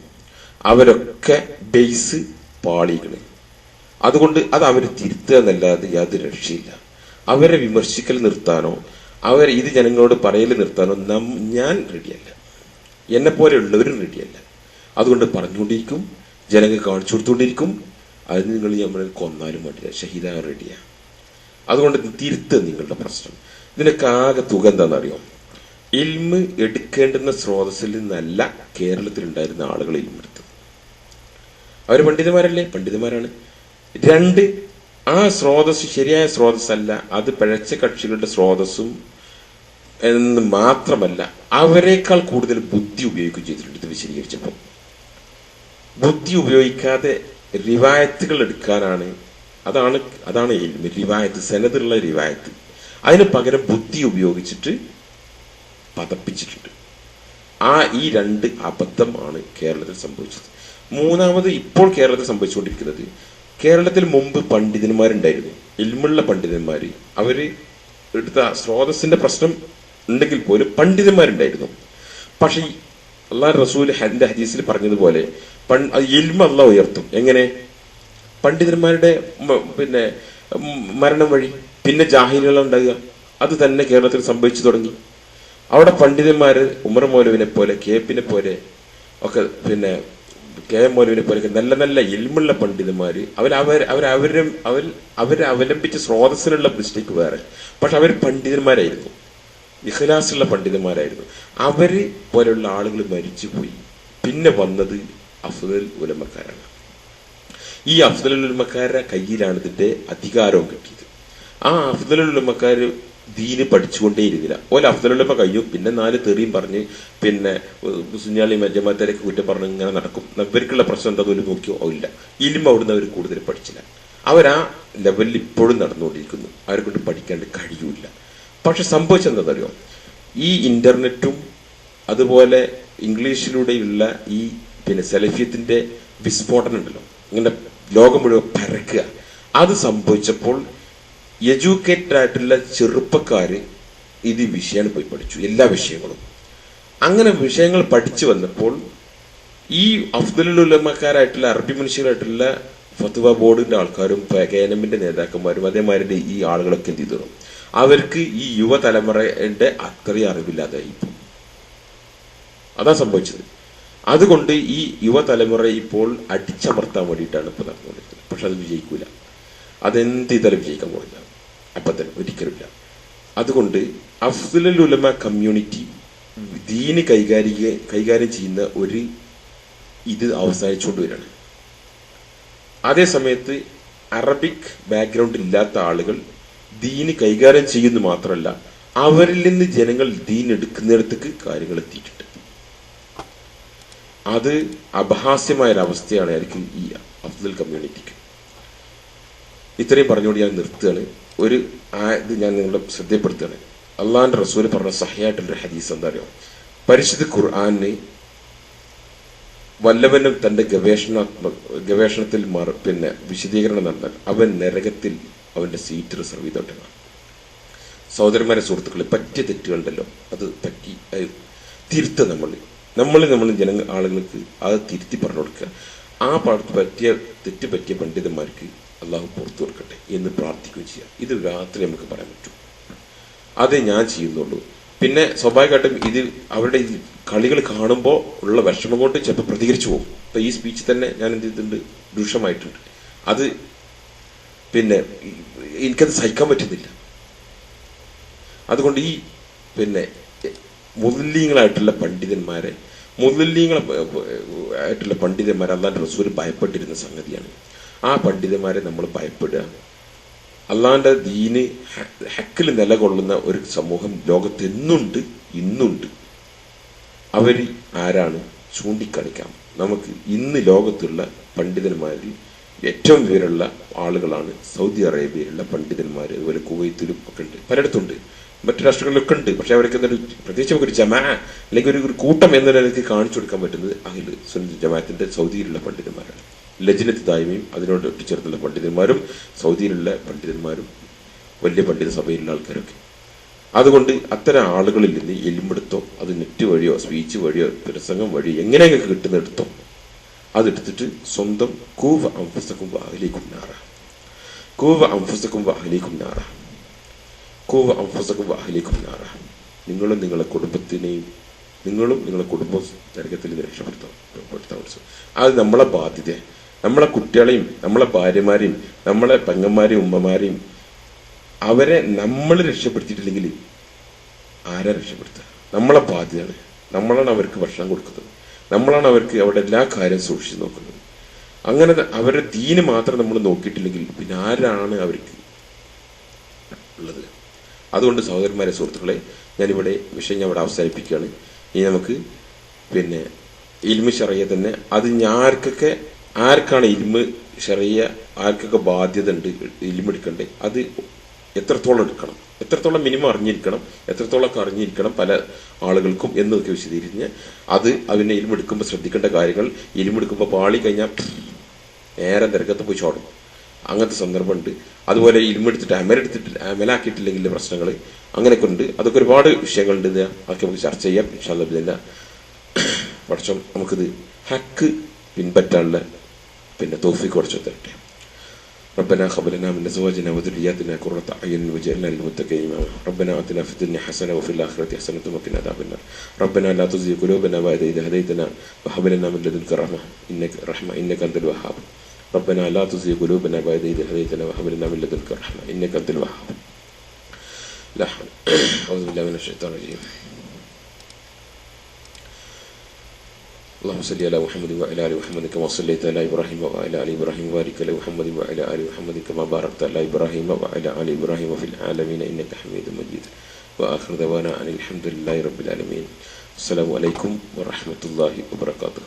അവരൊക്കെ ബേസ് പാളികള്. അതുകൊണ്ട് അത് അവർ തിരുത്തുക എന്നല്ലാതെ യാതൊരു രക്ഷയില്ല. അവരെ വിമർശിക്കൽ നിർത്താനോ അവരെ ഇത് ജനങ്ങളോട് പറയൽ നിർത്താനോ ഞാൻ റെഡിയല്ല, എന്നെ പോലെയുള്ളവരും റെഡിയല്ല. അതുകൊണ്ട് പറഞ്ഞുകൊണ്ടിരിക്കും, ജനങ്ങൾ കാണിച്ചു കൊടുത്തുകൊണ്ടിരിക്കും. അതിന് നിങ്ങൾ നമ്മൾ കൊന്നാലും വേണ്ടില്ല, ഷഹീദാകാൻ റെഡിയാണ്. അതുകൊണ്ട് തിരുത്തുക നിങ്ങളുടെ പ്രശ്നം. ഇതിനൊക്കെ ആകെ തുക എന്താണെന്നറിയോ? ഇൽമ് എടുക്കേണ്ടുന്ന സ്രോതസ്സിൽ നിന്നല്ല കേരളത്തിലുണ്ടായിരുന്ന ആളുകൾ ഇൽമെടുത്തത്. അവർ പണ്ഡിതന്മാരല്ലേ? പണ്ഡിതന്മാരാണ്. 2, ആ സ്രോതസ് ശരിയായ സ്രോതസ്സല്ല, അത് പിഴച്ച കക്ഷികളുടെ സ്രോതസ്സും എന്ന് മാത്രമല്ല, അവരെക്കാൾ കൂടുതൽ ബുദ്ധി ഉപയോഗിക്കുകയും ചെയ്തിട്ടുണ്ട്. ഇത് വിശദീകരിച്ചപ്പോൾ ബുദ്ധി ഉപയോഗിക്കാതെ റിവായത്തുകൾ എടുക്കാനാണ്. അതാണ് ഇൽമ്. റിവായത്ത്, സനദുള്ള റിവായത്ത്. അതിന് പകരം ബുദ്ധി ഉപയോഗിച്ചിട്ട് പതപ്പിച്ചിട്ടുണ്ട്. ഈ 2 അബദ്ധമാണ് കേരളത്തിൽ സംഭവിച്ചത്. 3ാമത് ഇപ്പോൾ കേരളത്തിൽ സംഭവിച്ചുകൊണ്ടിരിക്കുന്നത്, കേരളത്തിൽ മുമ്പ് പണ്ഡിതന്മാരുണ്ടായിരുന്നു. ഇൽമുള്ള പണ്ഡിതന്മാര് അവര് എടുത്ത സ്രോതസ്സിന്റെ പ്രശ്നം ഉണ്ടെങ്കിൽ പോലും പണ്ഡിതന്മാരുണ്ടായിരുന്നു. പക്ഷെ അള്ളാഹ് റസൂൽ ഹദീസിൽ പറഞ്ഞതുപോലെ ഇൽമ അള്ളാഹ് ഉയർത്തും. എങ്ങനെ? പണ്ഡിതന്മാരുടെ പിന്നെ മരണം വഴി. പിന്നെ ജാഹിലുകൾ ഉണ്ടാകുക. അത് തന്നെ കേരളത്തിൽ സംഭവിച്ചു തുടങ്ങി. അവിടെ പണ്ഡിതന്മാര് ഉമർ മൗലവിനെ പോലെ, കേപ്പിനെ പോലെ ഒക്കെ, പിന്നെ കെ എം മൗലവിനെ പോലെയൊക്കെ നല്ല നല്ല ഇൽമുള്ള പണ്ഡിതന്മാര് അവരെ അവലംബിച്ച സ്രോതസ്സിലുള്ള മിസ്റ്റേക്ക് വേറെ. പക്ഷെ അവർ പണ്ഡിതന്മാരായിരുന്നു, ഇഖ്ലാസുള്ള പണ്ഡിതന്മാരായിരുന്നു. അവര് പോലെയുള്ള ആളുകൾ മരിച്ചുപോയി. പിന്നെ വന്നത് അഫ്ദൽ ഉലമക്കാരാണ്. ഈ അഫ്ദൽ ഉലമക്കാരുടെ കയ്യിലാണ് ഇതിന്റെ അധികാരവും കിട്ടിയത്. ആ അഫ്ദൽ ഉലമക്കാര് ദീന് പഠിച്ചുകൊണ്ടേയിരുന്നില്ല. ഓല അഫ്ദലുള്ളമ കഴിയും, പിന്നെ 4 തെറിയും പറഞ്ഞ് പിന്നെ സുഞ്ഞാളി ജമാഅത്തേക്ക് കുറ്റം പറഞ്ഞ് ഇങ്ങനെ നടക്കും. ഇവർക്കുള്ള പ്രശ്നം എന്താ പോലും നോക്കിയോ ഇല്ല. ഇൽമ അവിടുന്ന് അവർ കൂടുതൽ പഠിച്ചില്ല. അവരാ ലെവലിൽ ഇപ്പോഴും നടന്നുകൊണ്ടിരിക്കുന്നു. അവരെ കൊണ്ട് പഠിക്കാണ്ട് കഴിയൂല. പക്ഷെ സംഭവിച്ചെന്താണെന്നറിയോ? ഈ ഇന്റർനെറ്റും അതുപോലെ ഇംഗ്ലീഷിലൂടെയുള്ള ഈ പിന്നെ സലഫിയത്തിന്റെ വിസ്ഫോടനം ഉണ്ടല്ലോ, ഇങ്ങനെ ലോകം മുഴുവൻ പരക്കുക. അത് സംഭവിച്ചപ്പോൾ എഡ്യൂക്കേറ്റഡ് ആയിട്ടുള്ള ചെറുപ്പക്കാര് ഇത് വിഷയമാണ് പോയി പഠിച്ചു, എല്ലാ വിഷയങ്ങളും. അങ്ങനെ വിഷയങ്ങൾ പഠിച്ചു വന്നപ്പോൾ ഈ അഫ്ദലുൽ ഉലമക്കാരായിട്ടുള്ള അറബി മനുഷ്യരായിട്ടുള്ള ഫത്വ ബോർഡിന്റെ ആൾക്കാരും KNM-ന്റെ നേതാക്കന്മാരും അതേമാതിരി ഈ ആളുകളൊക്കെ എന്ത് ചെയ്തു? അവർക്ക് ഈ യുവതലമുറയുടെ അത്രയും അറിവില്ലാതായി. അതാ സംഭവിച്ചത്. അതുകൊണ്ട് ഈ യുവതലമുറ ഇപ്പോൾ അടിച്ചമർത്താൻ വേണ്ടിയിട്ടാണ് ഇപ്പൊ നടന്നുകൊണ്ടിരിക്കുന്നത്. പക്ഷെ അത് വിജയിക്കൂല. അതെന്ത് ചെയ്താലും വിജയിക്കാൻ പോകില്ല, അപ്പൊ തന്നെ ഒരിക്കലുമില്ല. അതുകൊണ്ട് അഫ്ദലുൽ ഉലമ കമ്മ്യൂണിറ്റി ദീന് കൈകാര്യം ചെയ്യുന്ന ഒരു ഇത് അവസാനിച്ചുകൊണ്ട് വരികയാണ്. അതേ സമയത്ത് അറബിക് ബാക്ക്ഗ്രൗണ്ട് ഇല്ലാത്ത ആളുകൾ ദീന് കൈകാര്യം ചെയ്യുന്നു മാത്രമല്ല, അവരിൽ നിന്ന് ജനങ്ങൾ ദീൻ എടുക്കുന്നിടത്തേക്ക് കാര്യങ്ങൾ എത്തിയിട്ടുണ്ട്. അത് അപഹാസ്യമായൊരവസ്ഥയാണ് ആയിരിക്കും ഈ അഫ്ദൽ കമ്മ്യൂണിറ്റിക്ക്. ഇത്രയും പറഞ്ഞുകൊണ്ട് ഞാൻ നിർത്തുകയാണ്. ഇത് ഞാൻ നിങ്ങളുടെ ശ്രദ്ധപ്പെടുത്തുകയാണ്. അള്ളാഹിന്റെ റസൂൽ പറഞ്ഞ സഹിയായിട്ടുള്ളൊരു ഹദീസ് എന്താ അറിയോ? പരിശുദ്ധ ഖുർആന് വല്ലവനും തന്റെ ഗവേഷണത്തിൽ പിന്നെ വിശദീകരണം നടന്നാൽ അവൻ നരകത്തിൽ അവന്റെ സീറ്റ് റിസർവ് ചെയ്തോട്ടാണ്. സഹോദരന്മാരെ, സുഹൃത്തുക്കളെ, പറ്റിയ തെറ്റുകളുണ്ടല്ലോ, അത് പറ്റി തിരുത്ത നമ്മൾ ആളുകൾക്ക് അത് തിരുത്തി പറഞ്ഞു കൊടുക്കുക. ആ തെറ്റ് പറ്റിയ പണ്ഡിതന്മാർക്ക് അള്ളാഹു പുറത്തു കൊടുക്കട്ടെ എന്ന് പ്രാർത്ഥിക്കുകയും ചെയ്യാം. ഇത് രാത്രി നമുക്ക് പറയാൻ പറ്റും. അതേ ഞാൻ ചെയ്യുന്നുള്ളൂ. പിന്നെ സ്വാഭാവികമായിട്ടും ഇത് അവരുടെ ഈ കളികൾ കാണുമ്പോൾ ഉള്ള വിഷമം കൊണ്ട് ചിലപ്പോൾ പ്രതികരിച്ചു പോകും. ഇപ്പൊ ഈ സ്പീച്ച് തന്നെ ഞാൻ എന്ത് ചെയ്തിട്ടുണ്ട്, ദൂഷമായിട്ടുണ്ട്. അത് പിന്നെ എനിക്കത് സഹിക്കാൻ പറ്റുന്നില്ല. അതുകൊണ്ട് ഈ പിന്നെ മുദല്ലിങ്ങളായിട്ടുള്ള പണ്ഡിതന്മാരെ അള്ളാന്റെ റസൂൽ ഭയപ്പെട്ടിരുന്ന സംഗതിയാണ്. ആ പണ്ഡിതന്മാരെ നമ്മൾ ഭയപ്പെടുക. അള്ളാന്റെ ദീന് ഹക്കിൽ നിലകൊള്ളുന്ന ഒരു സമൂഹം ലോകത്ത് ഇന്നുണ്ട്. അവര് ആരാണ് ചൂണ്ടിക്കാണിക്കാം നമുക്ക്. ഇന്ന് ലോകത്തുള്ള പണ്ഡിതന്മാരിൽ ഏറ്റവും വിവരമുള്ള ആളുകളാണ് സൗദി അറേബ്യയിലുള്ള പണ്ഡിതന്മാർ. അതുപോലെ കുവൈത്തിലും ഒക്കെ ഉണ്ട്, പലയിടത്തുണ്ട്, മറ്റു രാഷ്ട്രങ്ങളിലൊക്കെ ഉണ്ട്. പക്ഷെ അവർക്ക് പ്രത്യേകിച്ച് നമുക്കൊരു ജമാ അല്ലെങ്കിൽ ഒരു കൂട്ടം എന്ന നിലയ്ക്ക് കാണിച്ചു കൊടുക്കാൻ പറ്റുന്നത് അഹ്ലു സുന്നത്ത് ജമാഅത്തിന്റെ സൗദിയിലുള്ള പണ്ഡിതന്മാരാണ്. ലജ്നത്ത് ദായിമയും അതിനോട് ഒട്ടിച്ചേർന്നുള്ള പണ്ഡിതന്മാരും സൗദിയിലുള്ള പണ്ഡിതന്മാരും വലിയ പണ്ഡിത സഭയിലുള്ള ആൾക്കാരൊക്കെ. അതുകൊണ്ട് അത്തരം ആളുകളിൽ നിന്ന് എലിമെടുത്തോ, അത് നെറ്റ് വഴിയോ സ്പീച്ച് വഴിയോ പ്രസംഗം വഴിയോ എങ്ങനെയൊക്കെ കിട്ടുന്നെടുത്തോ അതെടുത്തിട്ട് സ്വന്തം കൂവ അംഫുസക്കും അഹ്ലീക്കും നാറ. നിങ്ങളും നിങ്ങളുടെ കുടുംബത്തിനെയും നിങ്ങളുടെ കുടുംബ നരകത്തിൽ രക്ഷപ്പെടുത്താൻ. അത് നമ്മളെ ബാധ്യത. നമ്മളെ കുട്ടികളെയും നമ്മളെ ഭാര്യമാരെയും നമ്മളെ പെങ്ങന്മാരെയും ഉമ്മമാരെയും അവരെ നമ്മൾ രക്ഷപ്പെടുത്തിയിട്ടില്ലെങ്കിൽ ആരാ രക്ഷപ്പെടുത്തുക? നമ്മളെ ബാധ്യതയാണ്. നമ്മളാണ് അവർക്ക് ഭക്ഷണം കൊടുക്കുന്നത്, നമ്മളാണ് അവർക്ക് അവരുടെ എല്ലാ കാര്യം സൂക്ഷിച്ച് നോക്കുന്നത്. അങ്ങനെ അവരുടെ ദീന് മാത്രം നമ്മൾ നോക്കിയിട്ടില്ലെങ്കിൽ പിന്നെ ആരാണ് അവർക്ക് ഉള്ളത്? അതുകൊണ്ട് സഹോദരന്മാരെ, സുഹൃത്തുക്കളെ, ഞാനിവിടെ വിഷയം അവിടെ അവസാനിപ്പിക്കുകയാണ്. ഇനി നമുക്ക് പിന്നെ ഇൽമു ശറിയ തന്നെ അത് ആർക്കാണ് ഇൽമു ശറിയ, ആർക്കൊക്കെ ബാധ്യത ഉണ്ട് ഇൽമെടുക്കണ്ടേ, അത് എത്രത്തോളം എടുക്കണം, എത്രത്തോളം മിനിമം അറിഞ്ഞിരിക്കണം, എത്രത്തോളം അറിഞ്ഞിരിക്കണം പല ആളുകൾക്കും എന്നൊക്കെ വിശദീകരിച്ച് അതിനെ ഇൽമെടുക്കുമ്പോൾ ശ്രദ്ധിക്കേണ്ട കാര്യങ്ങൾ. ഇൽമെടുക്കുമ്പോൾ പാളി കഴിഞ്ഞാൽ നേരെ നരകത്ത് പോയി ചോടും. അങ്ങനത്തെ സന്ദർഭമുണ്ട്. അതുപോലെ ഇൽമെടുത്തിട്ട് അമലാക്കിയിട്ടില്ലെങ്കിൽ പ്രശ്നങ്ങൾ അങ്ങനെയൊക്കെ ഉണ്ട്. അതൊക്കെ ഒരുപാട് വിഷയങ്ങളുണ്ട്. അതൊക്കെ നമുക്ക് ചർച്ച ചെയ്യാം ഇൻഷാ അല്ലാഹ് ബിഇദ്നില്ലാ. പഠിച്ചോ നമുക്കിത് ഹക്ക് പിൻപറ്റാനുള്ള തൗഫീഖ് പഠിച്ചോ തരട്ടെ. ربنا هب لنا من ازواجنا وذرياتنا قرة اعين واجعلنا للمتقين اماما. ربنا آتنا في الدنيا حسنة وفي الآخرة حسنة وقنا عذاب النار. ربنا لا تزغ قلوبنا بعد إذ هديتنا وهب لنا من لدنك رحمة إنك أنت الوهاب. ربنا لا تزغ قلوبنا بعد إذ هديتنا وهب لنا من لدنك رحمة إنك أنت الوهاب. لا حول. أعوذ بالله من الشيطان الرجيم. اللهم صل على محمد وعلى ال محمد كما صليت على ابراهيم وعلى ال ابراهيم وبارك على محمد وعلى ال محمد كما باركت على ابراهيم وعلى ال ابراهيم في العالمين انك حميد مجيد. واخر دعوانا ان الحمد لله رب العالمين. السلام عليكم ورحمه الله وبركاته.